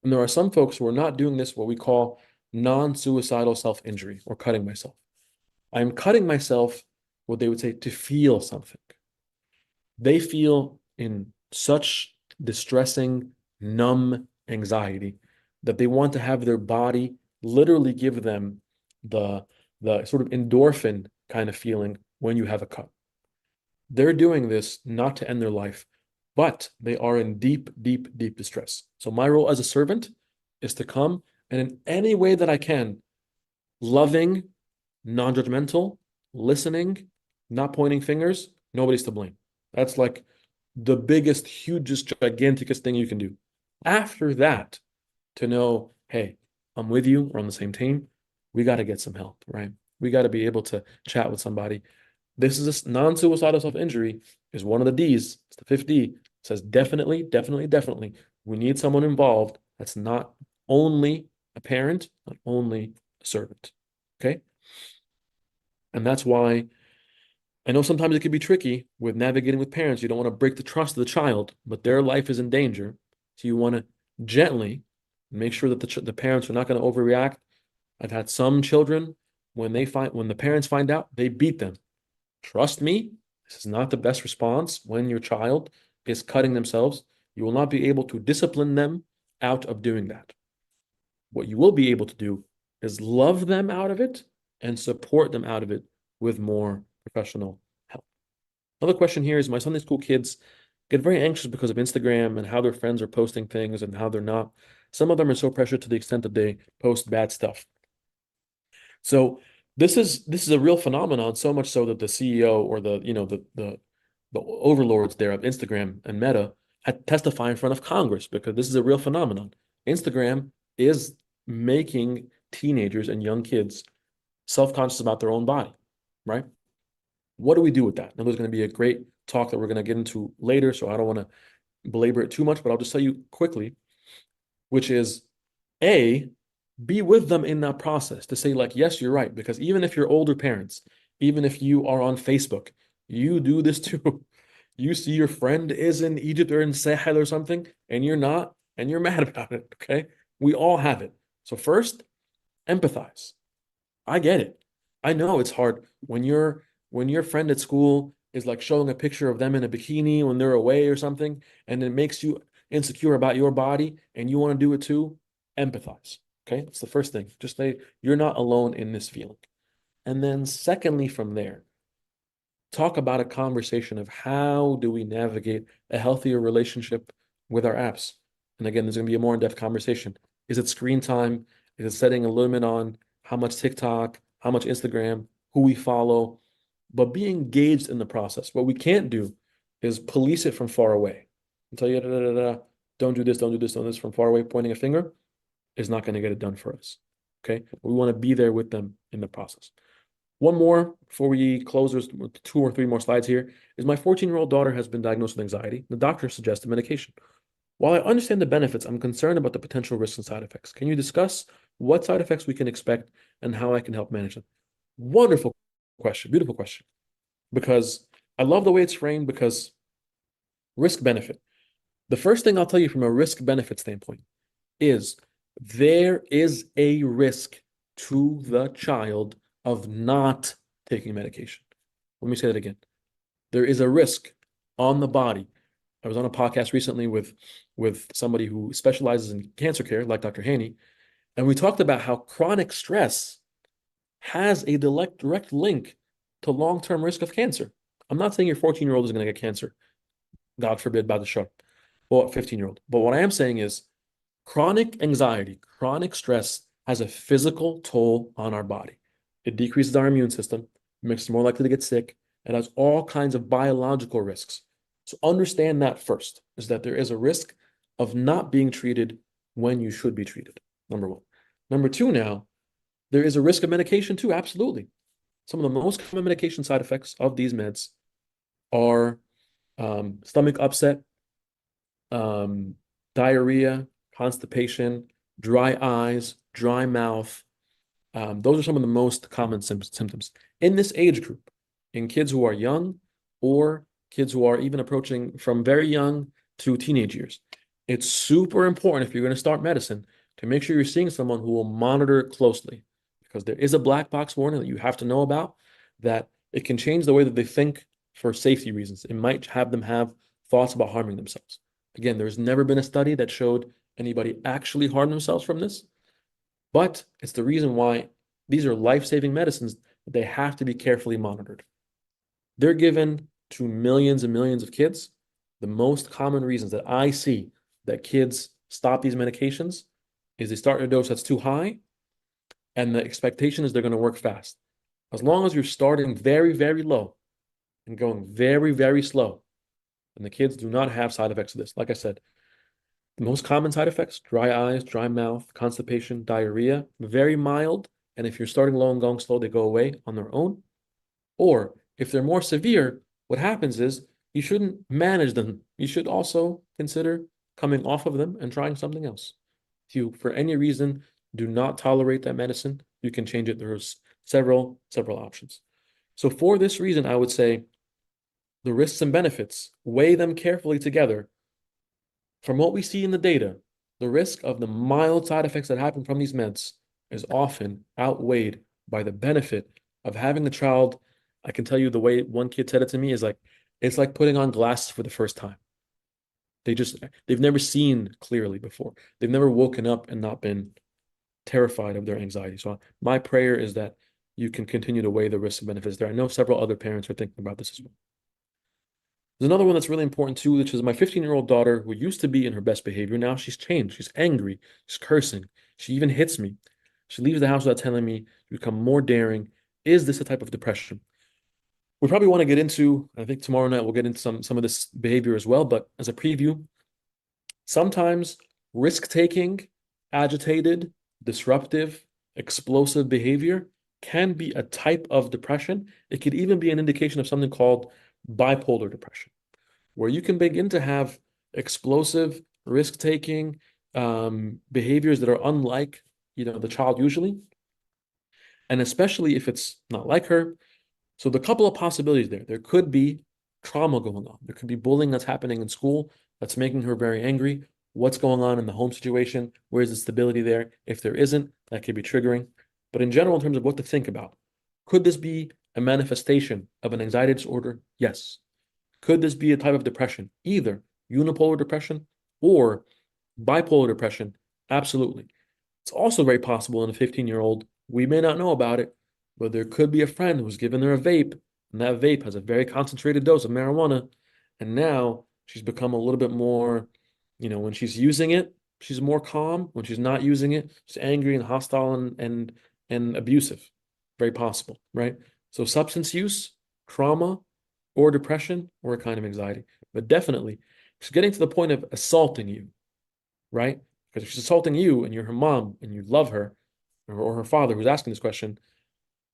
And there are some folks who are not doing this, what we call non-suicidal self-injury or cutting myself. I'm cutting myself, what they would say, to feel something. They feel in such distressing, numb anxiety that they want to have their body literally give them the sort of endorphin kind of feeling when you have a cut. They're doing this not to end their life, but they are in deep, deep, deep distress. So my role as a servant is to come and in any way that I can, loving, non-judgmental, listening, not pointing fingers, nobody's to blame. That's like the biggest, hugest, giganticest thing you can do. After that, to know, hey, I'm with you, we're on the same team. We got to get some help, right? We got to be able to chat with somebody. This is a non-suicidal self-injury is one of the D's. It's the fifth D. It says definitely, definitely, definitely. We need someone involved that's not only a parent, not only a servant. Okay? And that's why I know sometimes it can be tricky with navigating with parents. You don't want to break the trust of the child, but their life is in danger. So you want to gently make sure that the parents are not going to overreact. I've had some children when the parents find out, they beat them. Trust me, this is not the best response when your child is cutting themselves. You will not be able to discipline them out of doing that. What you will be able to do is love them out of it and support them out of it with more professional help. Another question here is my Sunday school kids get very anxious because of Instagram and how their friends are posting things and how they're not. Some of them are so pressured to the extent that they post bad stuff. So this is a real phenomenon, so much so that the CEO or the overlords there of Instagram and Meta had to testify in front of Congress because this is a real phenomenon. Instagram is making teenagers and young kids self-conscious about their own body, right? What do we do with that? Now, there's going to be a great talk that we're going to get into later, so I don't want to belabor it too much, but I'll just tell you quickly, which is A, be with them in that process to say, like, yes, you're right. Because even if you're older parents, even if you are on Facebook, you do this too. You see your friend is in Egypt or in Sahel or something, and you're not, and you're mad about it. Okay. We all have it. So, first, empathize. I get it. I know it's hard when your friend at school is like showing a picture of them in a bikini when they're away or something, and it makes you insecure about your body and you want to do it too. Empathize. Okay, that's the first thing. Just say you're not alone in this feeling. And then secondly, from there, talk about a conversation of how do we navigate a healthier relationship with our apps. And again, there's going to be a more in-depth conversation. Is it screen time? Is it setting a limit on how much TikTok, how much Instagram, who we follow? But be engaged in the process. What we can't do is police it from far away and tell you, da, da, da, da, don't do this, don't do this, don't do this from far away, pointing a finger is not going to get it done for us. Okay. We want to be there with them in the process. One more before we close, there's 2 or 3 more slides here, is my 14-year-old daughter has been diagnosed with anxiety. The doctor suggested medication. While I understand the benefits, I'm concerned about the potential risks and side effects. Can you discuss what side effects we can expect and how I can help manage them? Wonderful question, beautiful question. Because I love the way it's framed because risk benefit. The first thing I'll tell you from a risk benefit standpoint is there is a risk to the child of not taking medication. Let me say that again. There is a risk on the body. I was on a podcast recently with somebody who specializes in cancer care, like Dr. Hani, and we talked about how chronic stress has a direct link to long-term risk of cancer. I'm not saying your 14-year-old is going to get cancer, God forbid, by the shot, or 15-year-old. But what I am saying is chronic anxiety, chronic stress has a physical toll on our body. It decreases our immune system, makes us more likely to get sick. It has all kinds of biological risks. So understand that first, is that there is a risk of not being treated when you should be treated, number one. Number two now, there is a risk of medication too, absolutely. Some of the most common medication side effects of these meds are stomach upset, diarrhea, constipation, dry eyes, dry mouth. Those are some of the most common symptoms in this age group, in kids who are young or kids who are even approaching from very young to teenage years. It's super important if you're going to start medicine to make sure you're seeing someone who will monitor it closely, because there is a black box warning that you have to know about, that it can change the way that they think for safety reasons. It might have them have thoughts about harming themselves. Again, there's never been a study that showed anybody actually harm themselves from this, but it's the reason why these are life-saving medicines that they have to be carefully monitored. They're given to millions and millions of kids. The most common reasons that I see that kids stop these medications is they start at a dose that's too high, and the expectation is they're going to work fast. As long as you're starting very, very low and going very, very slow, and the kids do not have side effects of this. Like I said, the most common side effects, dry eyes, dry mouth, constipation, diarrhea, very mild. And if you're starting low and going slow, they go away on their own. Or if they're more severe, what happens is you shouldn't manage them. You should also consider coming off of them and trying something else. If you, for any reason, do not tolerate that medicine, you can change it. There's several options. So for this reason, I would say the risks and benefits, weigh them carefully together. From what we see in the data, the risk of the mild side effects that happen from these meds is often outweighed by the benefit of having a child. I can tell you the way one kid said it to me is like, it's like putting on glasses for the first time. They've never seen clearly before. They've never woken up and not been terrified of their anxiety. So my prayer is that you can continue to weigh the risks and benefits there. I know several other parents are thinking about this as well. There's another one that's really important too, which is my 15-year-old daughter, who used to be in her best behavior. Now she's changed. She's angry. She's cursing. She even hits me. She leaves the house without telling me. She become more daring. Is this a type of depression? We probably want to get into, I think tomorrow night we'll get into some of this behavior as well, but as a preview, sometimes risk-taking, agitated, disruptive, explosive behavior can be a type of depression. It could even be an indication of something called bipolar depression, where you can begin to have explosive, risk-taking behaviors that are unlike, the child usually, and especially if it's not like her. So the couple of possibilities there. There could be trauma going on. There could be bullying that's happening in school that's making her very angry. What's going on in the home situation? Where's the stability there? If there isn't, that could be triggering. But in general, in terms of what to think about, could this be a manifestation of an anxiety disorder? Yes. Could this be a type of depression, either unipolar depression or bipolar depression? Absolutely. It's also very possible in a 15-year-old, we may not know about it, but there could be a friend who's given her a vape, and that vape has a very concentrated dose of marijuana, and now she's become a little bit more, when she's using it, she's more calm. When she's not using it, she's angry and hostile and abusive. Very possible, right? So substance use, trauma, or depression, or a kind of anxiety. But definitely, she's getting to the point of assaulting you, right? Because if she's assaulting you and you're her mom and you love her, or her father who's asking this question,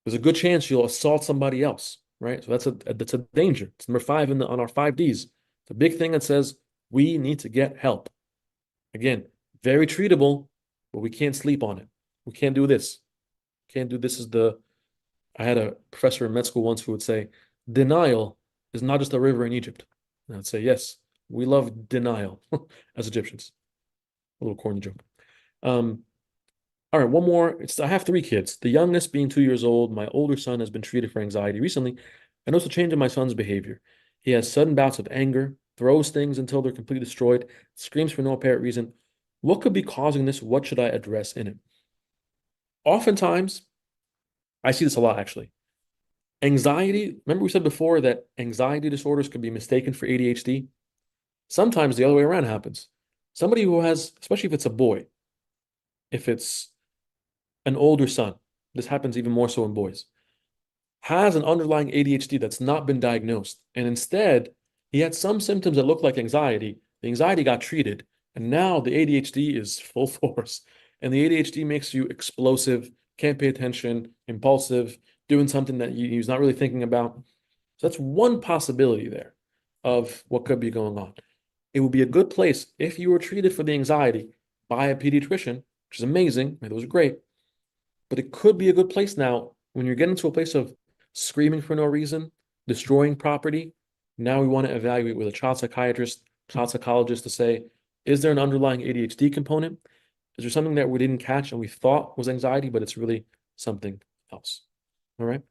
there's a good chance she'll assault somebody else, right? So that's a danger. It's number 5 on our 5 Ds. It's a big thing that says we need to get help. Again, very treatable, but we can't sleep on it. We can't do this. Can't do this. I had a professor in med school once who would say, denial is not just a river in Egypt. And I'd say, yes, we love denial as Egyptians. A little corny joke. All right, one more. I have 3 kids. The youngest being 2 years old. My older son has been treated for anxiety recently. I noticed a change in my son's behavior. He has sudden bouts of anger, throws things until they're completely destroyed, screams for no apparent reason. What could be causing this? What should I address in it? Oftentimes, I see this a lot actually. Anxiety, remember we said before that anxiety disorders can be mistaken for ADHD? Sometimes the other way around happens. Somebody who has, especially if it's a boy, if it's an older son, this happens even more so in boys, has an underlying ADHD that's not been diagnosed. And instead, he had some symptoms that look like anxiety. The anxiety got treated, and now the ADHD is full force. And the ADHD makes you explosive, can't pay attention, impulsive, doing something that he's not really thinking about. So that's one possibility there of what could be going on. it would be a good place if you were treated for the anxiety by a pediatrician, which is amazing. Those are great. But it could be a good place now when you're getting to a place of screaming for no reason, destroying property. Now we want to evaluate with a child psychiatrist, child psychologist to say, is there an underlying ADHD component? Is there something that we didn't catch and we thought was anxiety, but it's really something else? All right.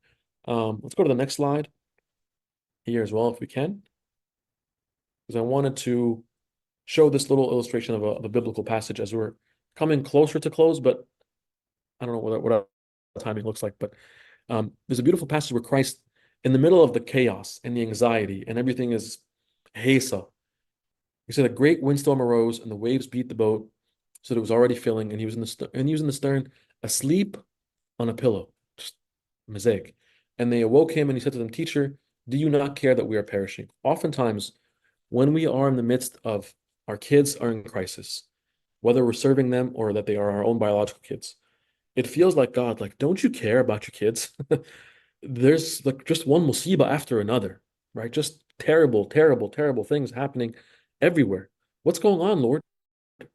Let's go to the next slide here as well, if we can, because I wanted to show this little illustration of a biblical passage as we're coming closer to close, but I don't know what our timing looks like, but there's a beautiful passage where Christ, in the middle of the chaos and the anxiety and everything is hesa, he said a great windstorm arose and the waves beat the boat so that it was already filling, and he was in the stern, asleep on a pillow, just mosaic. And they awoke him, and he said to them, "Teacher, do you not care that we are perishing?" Oftentimes, when we are in the midst of our kids are in crisis, whether we're serving them or that they are our own biological kids, it feels like God, like, don't you care about your kids? There's like just one musiba after another, right? Just terrible, terrible, terrible things happening everywhere. What's going on, Lord?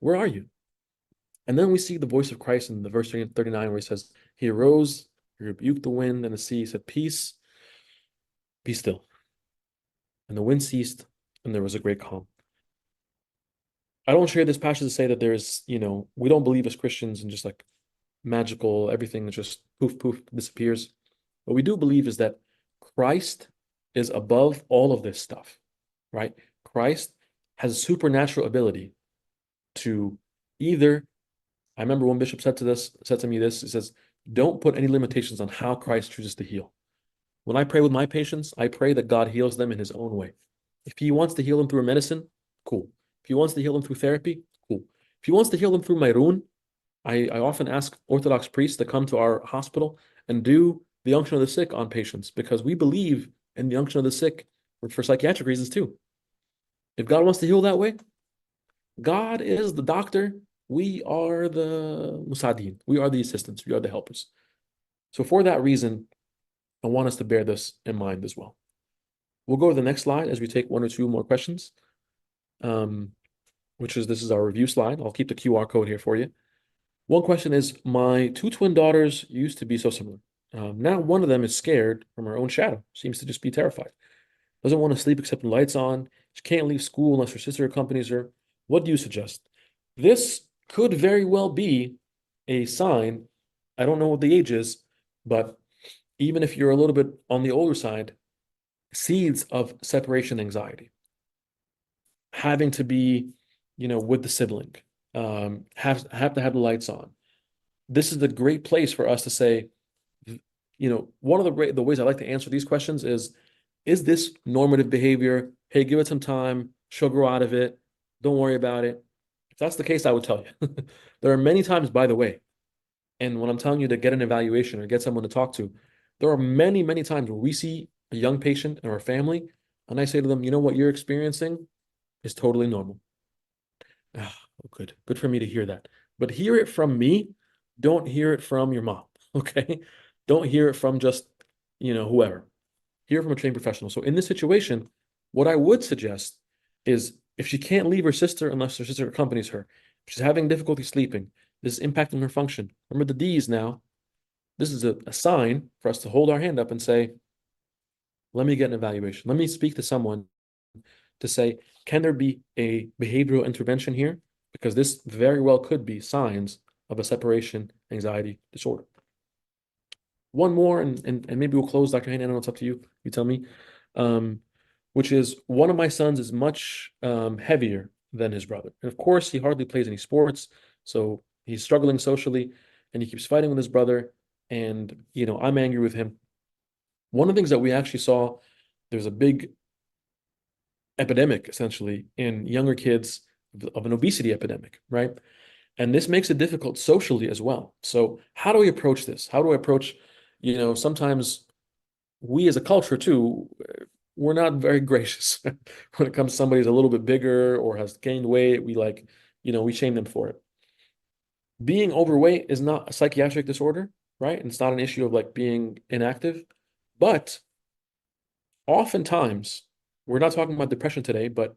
Where are you? And then we see the voice of Christ in the verse 39 where he says, he arose, he rebuked the wind and the sea, he said, peace, be still. And the wind ceased, and there was a great calm. I don't share this passage to say that there's, we don't believe as Christians in just like magical, everything just poof, poof, disappears. What we do believe is that Christ is above all of this stuff, right? Christ has a supernatural ability to either, I remember one bishop said to me this, he says, don't put any limitations on how Christ chooses to heal. When I pray with my patients, I pray that God heals them in his own way. If he wants to heal them through medicine, cool. If he wants to heal them through therapy, cool. If he wants to heal them through Mayrun, I often ask Orthodox priests to come to our hospital and do the unction of the sick on patients because we believe in the unction of the sick for psychiatric reasons too. If God wants to heal that way, God is the doctor. We are the musadin. We are the assistants. We are the helpers. So for that reason, I want us to bear this in mind as well. We'll go to the next slide as we take one or two more questions, this is our review slide. I'll keep the QR code here for you. One question is, my two twin daughters used to be so similar. Now one of them is scared from her own shadow, seems to just be terrified. Doesn't want to sleep except with lights on. She can't leave school unless her sister accompanies her. What do you suggest? This could very well be a sign. I don't know what the age is, but even if you're a little bit on the older side, seeds of separation anxiety. Having to be, with the sibling, have to have the lights on. This is the great place for us to say, one of the ways I like to answer these questions is this normative behavior? Hey, give it some time. She'll grow out of it. Don't worry about it. If that's the case, I would tell you. There are many times, by the way, and when I'm telling you to get an evaluation or get someone to talk to, there are many, many times where we see a young patient or a family, and I say to them, what you're experiencing is totally normal. Oh, good. Good for me to hear that. But hear it from me. Don't hear it from your mom, okay? Don't hear it from just, whoever. Hear it from a trained professional. So in this situation, what I would suggest is if she can't leave her sister unless her sister accompanies her, if she's having difficulty sleeping, this is impacting her function. Remember the D's now. This is a sign for us to hold our hand up and say, let me get an evaluation. Let me speak to someone to say, can there be a behavioral intervention here? Because this very well could be signs of a separation anxiety disorder. One more, and maybe we'll close, Dr. Hani. I know it's up to you. You tell me. Which is one of my sons is much heavier than his brother. And of course, he hardly plays any sports. So he's struggling socially and he keeps fighting with his brother. And, I'm angry with him. One of the things that we actually saw, there's a big epidemic essentially in younger kids of an obesity epidemic, right? And this makes it difficult socially as well. So how do we approach this? How do I approach, sometimes we as a culture too, we're not very gracious when it comes to somebody who's a little bit bigger or has gained weight. We shame them for it. Being overweight is not a psychiatric disorder, right? And it's not an issue of like being inactive, but oftentimes we're not talking about depression today, but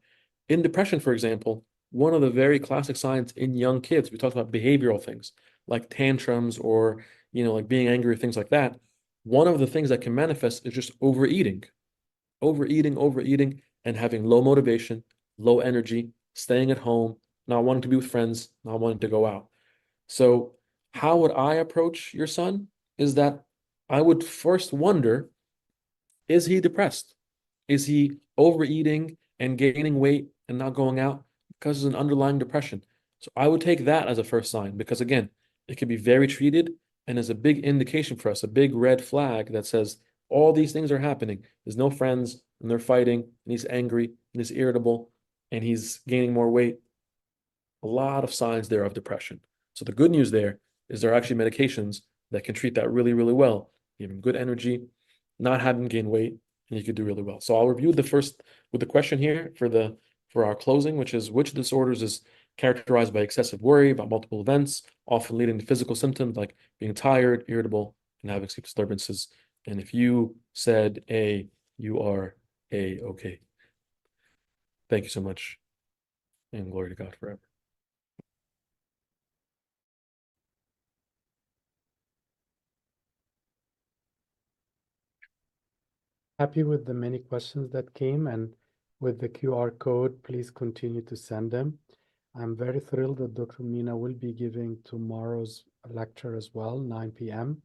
In depression, for example, one of the very classic signs in young kids, we talked about behavioral things like tantrums or, like being angry, things like that. One of the things that can manifest is just overeating, overeating, and having low motivation, low energy, staying at home, not wanting to be with friends, not wanting to go out. So, how would I approach your son? Is that I would first wonder, is he depressed? Is he overeating and gaining weight and not going out because of an underlying depression? So I would take that as a first sign because, again, it can be very treated and is a big indication for us, a big red flag that says all these things are happening. There's no friends and they're fighting and he's angry and he's irritable and he's gaining more weight. A lot of signs there of depression. So the good news there is there are actually medications that can treat that really, really well. Giving good energy, not having gain weight, and you could do really well. So I'll review the first with the question here for our closing, which is which disorders is characterized by excessive worry about multiple events, often leading to physical symptoms like being tired, irritable, and having sleep disturbances. And if you said A, you are A, okay. Thank you so much, and glory to God forever. Happy with the many questions that came, and with the QR code, please continue to send them. I'm very thrilled that Dr. Mena will be giving tomorrow's lecture as well, 9 p.m.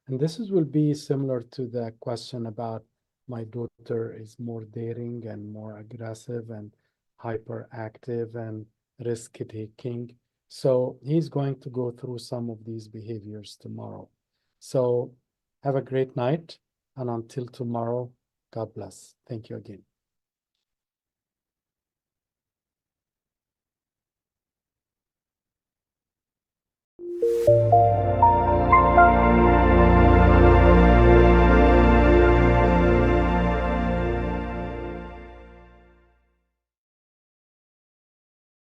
And will be similar to the question about my daughter is more daring and more aggressive and hyperactive and risk-taking. So he's going to go through some of these behaviors tomorrow. So have a great night, and until tomorrow, God bless. Thank you again.